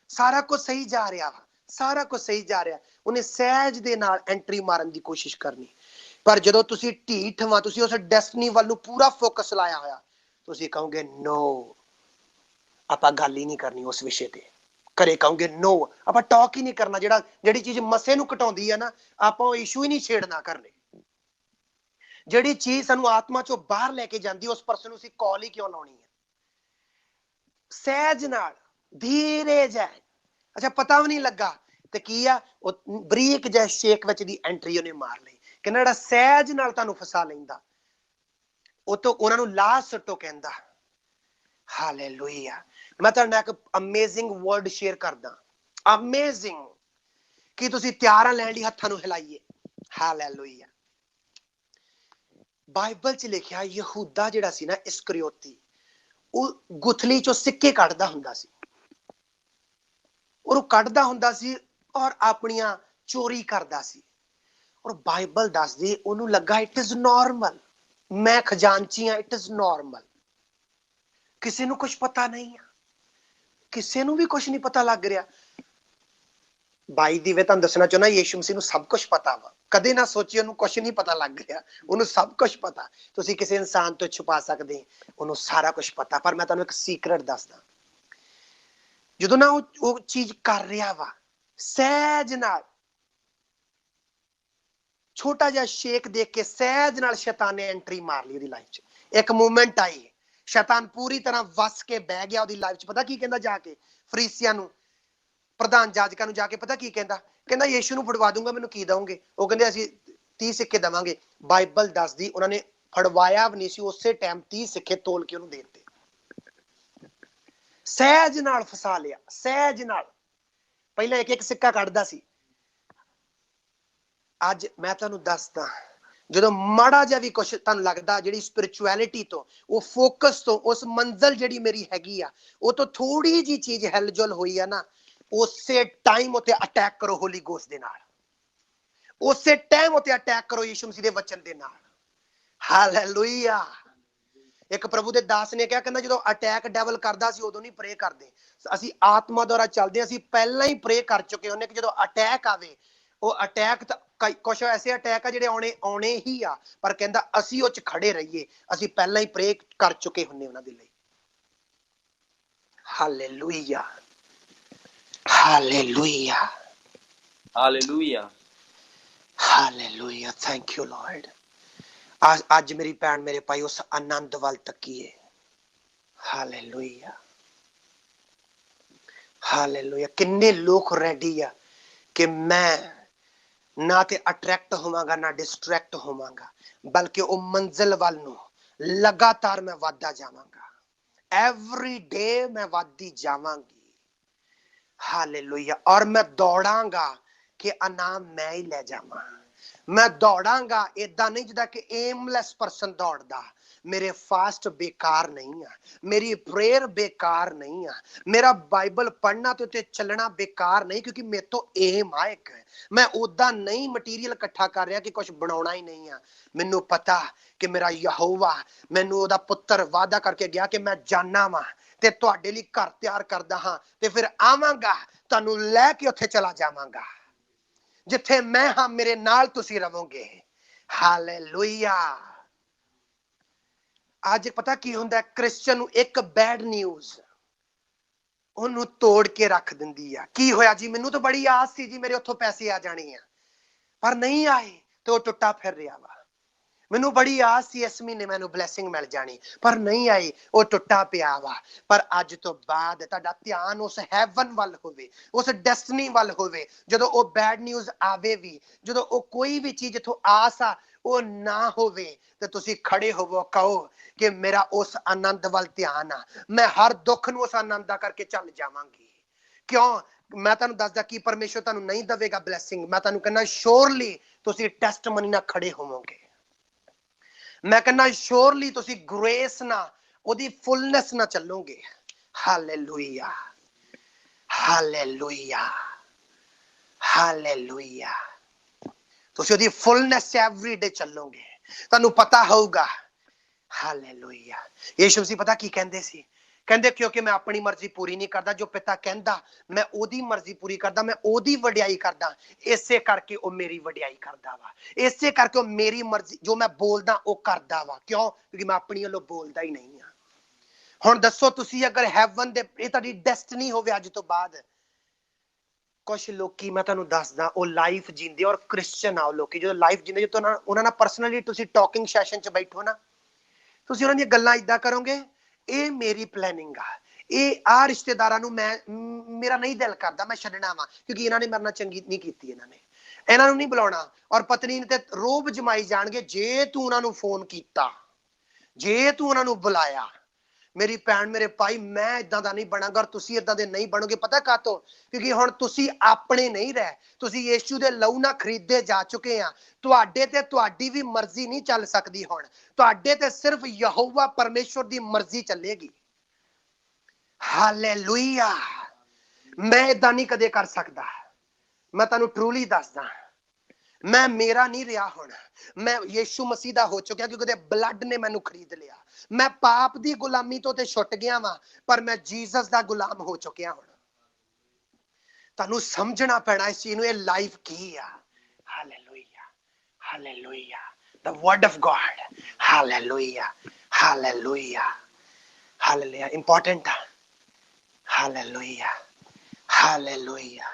सारा कुछ सही जा रहा वा, सारा कुछ सही जा रहा, उन्हें सहज दे नाल एंट्री मारन की कोशिश करनी। पर जदों तुसी ढीठ वा, तुसी उस डेस्टिनी वाल नूं पूरा फोकस लाया होया, तुसी कहोगे नो, आपां गल ही नहीं करनी उस विषय ते। घरे कहोगे नो, आप टॉक ही नहीं करना। जेड़ा जेड़ी चीज मसे नूं घटाउंदी है ना, आपां इशू ही नहीं छेड़ना करने। जेड़ी चीज सानू आत्मा चों बाहर लेके जांदी, उस पर्सन नूं असीं कॉल ही क्यों लाउणी है? सहज नाल धीरे जाए, अच्छा पता भी नहीं लगा ते की आ बरीक जै शेक विच दी एंट्री उन्हें मार लई। कहना जेड़ा सहज नाल तुहानूं फसा लैंदा, ਉਹ ਤੋਂ ਉਹਨਾਂ ਨੂੰ ਲਾ ਸੱਟੋ ਕਹਿੰਦਾ। ਹਾਲੇਲੂਇਆ। ਮੈਂ ਤੁਹਾਡੇ ਨਾਲ ਇੱਕ ਅਮੇਜ਼ਿੰਗ ਵਰਡ ਸ਼ੇਅਰ ਕਰਦਾ, ਅਮੇਜ਼ਿੰਗ, ਕਿ ਤੁਸੀਂ ਤਿਆਰ ਆ ਲੈਣ ਲਈ ਹੱਥਾਂ ਨੂੰ ਹਿਲਾਈਏ। ਹਾਲੇਲੂਇਆ। ਬਾਈਬਲ 'ਚ ਲਿਖਿਆ ਯਹੂਦਾ ਜਿਹੜਾ ਸੀ ਨਾ ਇਸਕਰਿਓਤੀ, ਉਹ ਗੁਥਲੀ ਚੋਂ ਸਿੱਕੇ ਕੱਢਦਾ ਹੁੰਦਾ ਸੀ, ਔਰ ਉਹ ਕੱਢਦਾ ਹੁੰਦਾ ਸੀ ਔਰ ਆਪਣੀਆਂ ਚੋਰੀ ਕਰਦਾ ਸੀ। ਔਰ ਬਾਈਬਲ ਦੱਸਦੀ ਉਹਨੂੰ ਲੱਗਾ ਇਟ ਇਜ਼ ਨਾਰਮਲ, ਮੈਂ ਖਜ਼ਾਨਚੀ ਹਾਂ, ਇਟ ਇਜ਼ ਨਾਰਮਲ, ਕਿਸੇ ਨੂੰ ਕੁਝ ਪਤਾ ਨਹੀਂ ਆ, ਕਿਸੇ ਨੂੰ ਵੀ ਕੁਝ ਨਹੀਂ ਪਤਾ ਲੱਗ ਰਿਹਾ। ਬਾਈ ਦੀ ਵੇ ਤੁਹਾਨੂੰ ਦੱਸਣਾ ਚਾਹੁੰਦਾ, ਯੀਸ਼ੂ ਮਸੀਹ ਨੂੰ ਸਭ ਕੁਝ ਪਤਾ ਵਾ। ਕਦੇ ਨਾ ਸੋਚੀ ਉਹਨੂੰ ਕੁਝ ਨਹੀਂ ਪਤਾ ਲੱਗ ਰਿਹਾ, ਉਹਨੂੰ ਸਭ ਕੁਝ ਪਤਾ। ਤੁਸੀਂ ਕਿਸੇ ਇਨਸਾਨ ਤੋਂ ਛੁਪਾ ਸਕਦੇ, ਉਹਨੂੰ ਸਾਰਾ ਕੁਝ ਪਤਾ। ਪਰ ਮੈਂ ਤੁਹਾਨੂੰ ਇੱਕ ਸੀਕ੍ਰੇਟ ਦੱਸਦਾ, ਜਦੋਂ ਨਾ ਉਹ ਚੀਜ਼ ਕਰ ਰਿਹਾ ਵਾ, ਸਹਿਜ ਨਾਲ ਛੋਟਾ ਜਿਹਾ ਸ਼ੇਕ ਦੇਖ ਕੇ ਸਹਿਜ ਨਾਲ ਸ਼ੈਤਾਨ ਨੇ ਐਂਟਰੀ ਮਾਰ ਲਈ ਉਹਦੀ ਲਾਈਫ 'ਚ। ਇੱਕ ਮੂਵਮੈਂਟ ਆਈ, ਸ਼ੈਤਾਨ ਪੂਰੀ ਤਰ੍ਹਾਂ ਵਸ ਕੇ ਬਹਿ ਗਿਆ ਉਹਦੀ ਲਾਈਫ 'ਚ। ਪਤਾ ਕੀ ਕਹਿੰਦਾ ਜਾ ਕੇ ਫਰੀਸੀਆਂ ਨੂੰ, ਪ੍ਰਧਾਨ ਜਾਜਕਾਂ ਨੂੰ ਜਾ ਕੇ ਪਤਾ ਕੀ ਕਹਿੰਦਾ? ਕਹਿੰਦਾ ਯੀਸ਼ੂ ਨੂੰ ਫੜਵਾ ਦੂੰਗਾ, ਮੈਨੂੰ ਕੀ ਦਵਾਂਗੇ? ਉਹ ਕਹਿੰਦੇ ਅਸੀਂ 30 ਸਿੱਕੇ ਦੇਵਾਂਗੇ। ਬਾਈਬਲ ਦੱਸਦੀ ਉਹਨਾਂ ਨੇ ਫੜਵਾਇਆ ਵੀ ਨਹੀਂ ਸੀ, ਉਸੇ ਟਾਈਮ 30 ਸਿੱਕੇ ਤੋਲ ਕੇ ਉਹਨੂੰ ਦੇ ਦਿੱਤੇ। ਸਹਿਜ ਨਾਲ ਫਸਾ ਲਿਆ, ਸਹਿਜ ਨਾਲ। ਪਹਿਲਾਂ ਇੱਕ ਇੱਕ ਸਿੱਕਾ ਕੱਢਦਾ ਸੀ। ਅੱਜ ਮੈਂ ਤੁਹਾਨੂੰ ਦੱਸਦਾ, ਜਦੋਂ ਮਾੜਾ ਜਿਹਾ ਵੀ ਕੁਛ ਤੁਹਾਨੂੰ ਲੱਗਦਾ, ਜਿਹੜੀ ਸਪਿਰਿਚੁਅਲਿਟੀ ਤੋਂ, ਉਹ ਫੋਕਸ ਤੋਂ, ਉਸ ਮੰਜ਼ਿਲ ਜਿਹੜੀ ਮੇਰੀ ਹੈਗੀ ਆ, ਉਹ ਤੋਂ ਥੋੜੀ ਜੀ ਚੀਜ਼ ਹਿਲਜੁਲ ਹੋਈ ਆ ਨਾ, ਉਸੇ ਟਾਈਮ ਉਤੇ ਅਟੈਕ ਕਰੋ ਹੋਲੀ ਗੋਸਟ ਦੇ ਨਾਲ, ਉਸੇ ਟਾਈਮ ਉਤੇ ਅਟੈਕ ਕਰੋ ਯੀਸ਼ੂ ਮਸੀਹ ਦੇ ਵਚਨ ਦੇ ਨਾਲ। ਹਾਲੇਲੂਇਆ। ਇੱਕ ਪ੍ਰਭੂ ਦੇ ਦਾਸ ਨੇ ਕਿਹਾ, ਕਹਿੰਦਾ ਜਦੋਂ ਅਟੈਕ ਡੈਵਲ ਕਰਦਾ ਸੀ ਉਦੋਂ ਨਹੀਂ ਪ੍ਰੇ ਕਰਦੇ, ਅਸੀਂ ਆਤਮਾ ਦੁਆਰਾ ਚੱਲਦੇ, ਅਸੀਂ ਪਹਿਲਾਂ ਹੀ ਪ੍ਰੇ ਕਰ ਚੁੱਕੇ ਹੁੰਦੇ ਕਿ ਜਦੋਂ ਅਟੈਕ ਆਵੇ, ਉਹ ਅਟੈਕ ਤਾਂ ਕੁਛ ਐਸੇ ਅਟੈਕ ਆ ਜਿਹੜੇ ਆਉਣੇ ਹੀ ਆ, ਪਰ ਕਹਿੰਦਾ ਅਸੀਂ ਉਹ 'ਚ ਖੜੇ ਰਹੀਏ, ਅਸੀਂ ਪਹਿਲਾਂ ਹੀ ਪ੍ਰੇ ਕਰ ਚੁੱਕੇ ਹੁੰਦੇ ਉਹਨਾਂ ਦੇ ਲਈ। Hallelujah, hallelujah, hallelujah, hallelujah. Thank you Lord. ਅੱਜ ਮੇਰੀ ਭੈਣ ਮੇਰੇ ਭਾਈ ਉਸ ਆਨੰਦ ਵੱਲ ਤੱਕੀਏ। Hallelujah, hallelujah. ਕਿੰਨੇ ਲੋਕ ਰੈਡੀ ਆ ਕਿ ਮੈਂ ਨਾ ਤੇ ਅਟਰੈਕਟ ਹੋਵਾਂਗਾ ਨਾ ਡਿਸਟਰੈਕਟ ਹੋਵਾਂਗਾ, ਬਲਕਿ ਉਹ ਮੰਜ਼ਿਲ ਵੱਲ ਨੂੰ ਲਗਾਤਾਰ ਮੈਂ ਵੱਧਦਾ ਜਾਵਾਂਗਾ। ਐਵਰੀ ਡੇ ਮੈਂ ਵੱਧਦੀ ਜਾਵਾਂਗੀ। ਹਾਲੇਲੂਇਆ। ਔਰ ਮੈਂ ਦੌੜਾਂਗਾ ਕਿ ਇਨਾਮ ਮੈਂ ਹੀ ਲੈ ਜਾਵਾਂ। ਮੈਂ ਦੌੜਾਂਗਾ ਏਦਾਂ ਨਹੀਂ ਜਿੱਦਾਂ ਕਿ ਏਮਲੈਸ ਪਰਸਨ ਦੌੜਦਾ। ਮੇਰੇ ਫਾਸਟ ਬੇਕਾਰ ਨਹੀਂ ਆ, ਮੇਰੀ ਪ੍ਰੇਅਰ ਬੇਕਾਰ ਨਹੀਂ ਆ, ਮੇਰਾ ਬਾਈਬਲ ਪੜ੍ਹਨਾ ਤੇ ਉੱਤੇ ਚੱਲਣਾ ਬੇਕਾਰ ਨਹੀਂ, ਕਿਉਂਕਿ ਮੇਰੇ ਤੋਂ ਏਮ ਆ ਇੱਕ। ਮੈਂ ਉਦਾਂ ਨਹੀਂ ਮਟੀਰੀਅਲ ਇਕੱਠਾ ਕਰ ਰਿਹਾ ਕਿ ਕੁਝ ਬਣਾਉਣਾ ਹੀ ਨਹੀਂ ਆ। ਮੈਨੂੰ ਪਤਾ ਕਿ ਮੇਰਾ ਯਹੋਵਾ ਮੈਨੂੰ ਉਹਦਾ ਪੁੱਤਰ ਵਾਅਦਾ ਕਰਕੇ ਗਿਆ ਕਿ ਮੈਂ ਜਾਨਾ ਵਾਂ ਤੇ ਤੁਹਾਡੇ ਲਈ ਘਰ ਤਿਆਰ ਕਰਦਾ ਹਾਂ, ਤੇ ਫਿਰ ਆਵਾਂਗਾ, ਤੁਹਾਨੂੰ ਲੈ ਕੇ ਉੱਥੇ ਚਲਾ ਜਾਵਾਂਗਾ ਜਿੱਥੇ ਮੈਂ ਹਾਂ, ਮੇਰੇ ਨਾਲ ਤੁਸੀਂ ਰਹੋਗੇ। ਹਾਲੇਲੂਇਆ। ਅੱਜ ਪਤਾ ਕੀ ਹੁੰਦਾ, ਕ੍ਰਿਸਚਨ ਨੂੰ ਇੱਕ ਬੈਡ ਨਿਊਜ਼ ਉਹਨੂੰ ਤੋੜ ਕੇ ਰੱਖ ਦਿੰਦੀ ਆ। ਕੀ ਹੋਇਆ ਜੀ? ਮੈਨੂੰ ਤਾਂ ਬੜੀ ਆਸ ਸੀ ਜੀ ਮੇਰੇ ਉੱਥੋਂ ਪੈਸੇ ਆ ਜਾਣੇ ਆ, ਪਰ ਨਹੀਂ ਆਏ ਤੇ ਉਹ ਟੁੱਟਾ ਫਿਰ ਰਿਹਾ ਵਾ। ਮੈਨੂੰ ਬੜੀ ਆਸ ਸੀ ਇਸ ਮਹੀਨੇ ਮੈਨੂੰ ਬਲੈਸਿੰਗ ਮਿਲ ਜਾਣੀ, ਪਰ ਨਹੀਂ ਆਈ, ਉਹ ਟੁੱਟਾ ਪਿਆ ਵਾ। ਪਰ ਅੱਜ ਤੋਂ ਬਾਅਦ ਤੁਹਾਡਾ ਧਿਆਨ ਉਸ ਹੈਵਨ ਵੱਲ ਹੋਵੇ, ਉਸ ਡੈਸਟਨੀ ਵੱਲ ਹੋਵੇ। ਜਦੋਂ ਉਹ ਬੈਡ ਨਿਊਜ਼ ਆਵੇ ਵੀ, ਜਦੋਂ ਉਹ ਕੋਈ ਵੀ ਚੀਜ਼ ਇੱਥੋਂ ਆਸ ਆ ਉਹ ਨਾ ਹੋਵੇ, ਤੇ ਤੁਸੀਂ ਖੜੇ ਹੋਵੋ, ਕਹੋ ਕਿ ਮੇਰਾ ਉਸ ਆਨੰਦ ਵੱਲ ਧਿਆਨ ਆ, ਮੈਂ ਹਰ ਦੁੱਖ ਨੂੰ ਉਸ ਆਨੰਦ ਦਾ ਕਰਕੇ ਚੱਲ ਜਾਵਾਂਗੀ। ਕਿਉਂ? ਮੈਂ ਤੁਹਾਨੂੰ ਦੱਸਦਾ ਕਿ ਪਰਮੇਸ਼ਰ ਤੁਹਾਨੂੰ ਨਹੀਂ ਦੇਵੇਗਾ ਬਲੈਸਿੰਗ, ਮੈਂ ਤੁਹਾਨੂੰ ਕਹਿੰਦਾ ਸ਼ੋਰਲੀ ਤੁਸੀਂ ਟੈਸਟਮਨੀ ਨਾਲ ਖੜੇ ਹੋਵੋਗੇ। ਮੈਂ ਕਹਿੰਦਾ ਸ਼ੋਰਲੀ ਤੁਸੀਂ ਗ੍ਰੇਸ ਨਾਲ, ਉਹਦੀ ਫੁੱਲਨੈਸ ਨਾਲ ਚੱਲੋਗੇ। Hallelujah, hallelujah, hallelujah. ਤੁਸੀਂ ਉਹਦੀ ਫੁੱਲਨੈਸ ਐਵਰੀ ਡੇ ਚੱਲੋਗੇ, ਤੁਹਾਨੂੰ ਪਤਾ ਹੋਊਗਾ। ਹਾਲੇਲੂਇਆ। ਯੀਸ਼ੂ ਮਸੀਹ ਪਤਾ ਕੀ ਕਹਿੰਦੇ ਸੀ? ਕਹਿੰਦੇ ਕਿਉਂਕਿ ਮੈਂ ਆਪਣੀ ਮਰਜ਼ੀ ਪੂਰੀ ਨਹੀਂ ਕਰਦਾ, ਜੋ ਪਿਤਾ ਕਹਿੰਦਾ ਮੈਂ ਉਹਦੀ ਮਰਜ਼ੀ ਪੂਰੀ ਕਰਦਾ, ਮੈਂ ਉਹਦੀ ਵਡਿਆਈ ਕਰਦਾ, ਇਸੇ ਕਰਕੇ ਉਹ ਮੇਰੀ ਵਡਿਆਈ ਕਰਦਾ ਵਾ, ਇਸੇ ਕਰਕੇ ਉਹ ਮੇਰੀ ਮਰਜ਼ੀ ਜੋ ਮੈਂ ਬੋਲਦਾ ਉਹ ਕਰਦਾ ਵਾ। ਕਿਉਂ? ਕਿਉਂਕਿ ਮੈਂ ਆਪਣੀ ਵੱਲੋਂ ਬੋਲਦਾ ਹੀ ਨਹੀਂ ਆ। ਹੁਣ ਦੱਸੋ ਤੁਸੀਂ, ਅਗਰ ਹੈਵਨ ਦੇ ਇਹ ਤੁਹਾਡੀ ਡੈਸਟਨੀ ਹੋਵੇ ਅੱਜ ਤੋਂ ਬਾਅਦ। ਕੁਛ ਲੋਕੀ ਮੈਂ ਤੁਹਾਨੂੰ ਦੱਸਦਾ, ਉਹ ਲਾਈਫ ਜੀਂਦੇ, ਔਰ ਕ੍ਰਿਸਚਨ ਆ ਉਹ ਲੋਕੀ, ਜਦੋਂ ਲਾਈਫ ਜੀਂਦੇ, ਜਦੋਂ ਉਹਨਾਂ ਨਾਲ ਪਰਸਨਲੀ ਤੁਸੀਂ ਟਾਕਿੰਗ ਸੈਸ਼ਨ 'ਚ ਬੈਠੋ ਨਾ, ਤੁਸੀਂ ਉਹਨਾਂ ਦੀਆਂ ਗੱਲਾਂ ਏਦਾਂ ਕਰੋਗੇ, ਇਹ ਮੇਰੀ ਪਲੈਨਿੰਗ ਆ, ਇਹ ਆ ਰਿਸ਼ਤੇਦਾਰਾਂ ਨੂੰ ਮੇਰਾ ਨਹੀਂ ਦਿਲ ਕਰਦਾ, ਮੈਂ ਛੱਡਣਾ ਵਾ, ਕਿਉਂਕਿ ਇਹਨਾਂ ਨੇ ਮੇਰੇ ਨਾਲ ਚੰਗੀ ਨਹੀਂ ਕੀਤੀ, ਇਹਨਾਂ ਨੂੰ ਨਹੀਂ ਬੁਲਾਉਣਾ। ਔਰ ਪਤਨੀ ਨੇ ਤੇ ਰੋਬ ਜਮਾਈ ਜਾਣਗੇ, ਜੇ ਤੂੰ ਉਹਨਾਂ ਨੂੰ ਫੋਨ ਕੀਤਾ, ਜੇ ਤੂੰ ਉਹਨਾਂ ਨੂੰ ਬੁਲਾਇਆ, मेरी भैन मेरे भाई मैं इदां दा नहीं बनांगा और तुसी इदां दे नहीं बनोगे। पता कातों? क्योंकि हुण तुसी अपने नहीं रहे, तुसी यीशु दे लहू नाल खरीदे जा चुके आ। तुहाडे ते तुहाडी भी मर्जी नहीं चल सकदी। हुण तुहाडे ते सिर्फ यहोवा परमेश्वर दी मर्जी चलेगी। हालेलुया। मैं इदां नहीं कदे कर सकदा। मैं तुहानू ट्रूली दसदा, मैं मेरा नहीं रहा हुण, मैं यीशु मसीह दा हो चुकिया क्योंकि ब्लड ने मैनू खरीद लिया। मैं पाप दी गुलामी तो ते छुट गया वा, पर मैं जीसस दा गुलाम हो चुकिया हुण। तुहानू समझना पैना इस चीज नू, ये लाइफ की आ। Hallelujah, hallelujah, the word of God. Hallelujah, hallelujah, hallelujah. Important है। Hallelujah, hallelujah.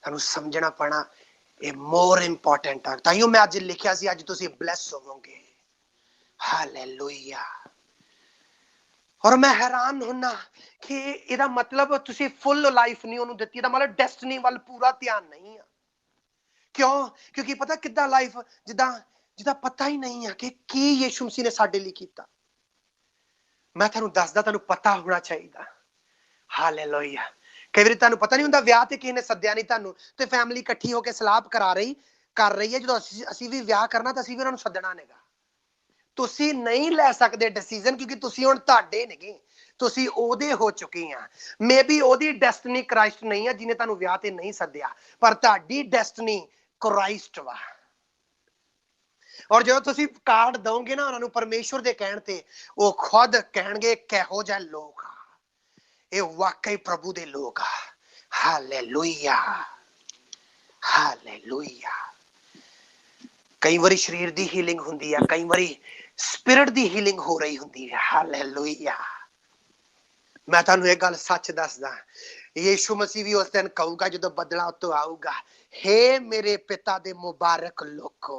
तुहानू समझना पैना, ये मोर इंपॉर्टेंट है। ताइयों मैं आज लिखिया सी, आज तुसी ब्लेस होवोगे। हालेलुया। और मैं हैरान होना कि इहदा मतलब तुसी फुल लाइफ नहीं उन्होंने दित्ती, इहदा मतलब डेस्टिनी वाल पूरा ध्यान नहीं है। क्यों? क्योंकि पता किद्दां लाइफ जिद्दां जिद्दां पता ही नहीं है कि की यीशु मसीह ने साडे लई कीता। मैं तुहानू दसदा, तुहानू पता होना चाहिए। हालेलुया। कई बार तुहानू पता नहीं हुंदा, विआह ते किसी ने सद्दिया नहीं तुहानू, ते फैमिली इकट्ठी होकर सलाह कर रही है, जो असीं भी विआह करना तो असीं भी उन्हां नू सद्दना नेगा। तुसी नहीं ले सकते डिसीजन, क्योंकि तुसी हुण तुहाडे नेगे, तुसी ओहदे हो चुके आ। मे बी ओहदी डेस्टिनी क्राइस्ट नहीं है जिन्हें तुहानू विआह ते नहीं सद्दिया, पर तुहाडी डेस्टिनी क्राइस्ट वा। और जो तुसी कार्ड दोगे ना उन्होंने परमेश्वर दे कहण ते, वो खुद कहणगे किहो जिहे लोग आ, ये वाकई प्रभु दे लोग आ। Hallelujah, hallelujah. कई बारी शरीर दी हीलिंग हुंदी है, कई बारी स्पिरिट दी हीलिंग हो रही हुंदी है। हालेलुया। मैं तुहानू एक गल सच दसदा, यीशु मसीह भी उस दिन कहूगा जो बदला उतो आऊगा, हे मेरे पिता दे मुबारक लोको,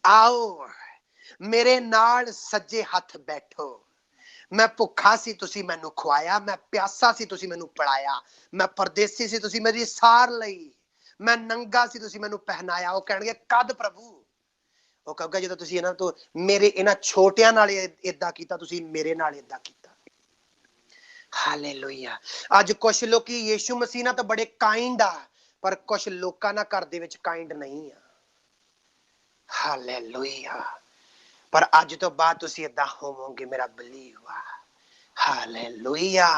आओ मेरे नाल सज्जे हथ बैठो। मैं भुखा सी तुसी मैनू खुआया, मैं प्यासा सी तुसी मैनू पिलाया, मैं परदेसी सी तुसी मेरी सार लई, मैं नंगा सी तुसी मैनू पहनाया। वो कहणगे कद प्रभु? वो कहूगा जो तुसी इन्हां तो मेरे इन्हां छोटियां नाल इदां कीता, तुसी मेरे नाल इदां कीता। हालेलुया। अज कुछ लोग यीशु मसीह ना तो बड़े काइंड आ, पर कुछ लोकां ना घर दे विच काइंड नहीं आ। हालेलुया। पर अज तो बाद तुसी इदां होवोगे, मेरा बिलीव आ। हालेलुया।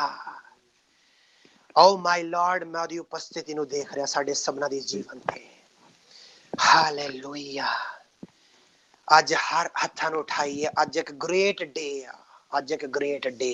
ओ माय लॉर्ड, मैं ओदी उपस्थिति नू देख रहा साडे सबना दे जीवन ते। हालेलुया। अज हर हत्थां नू उठाइए, अज एक ग्रेट डे आ, अज एक ग्रेट डे।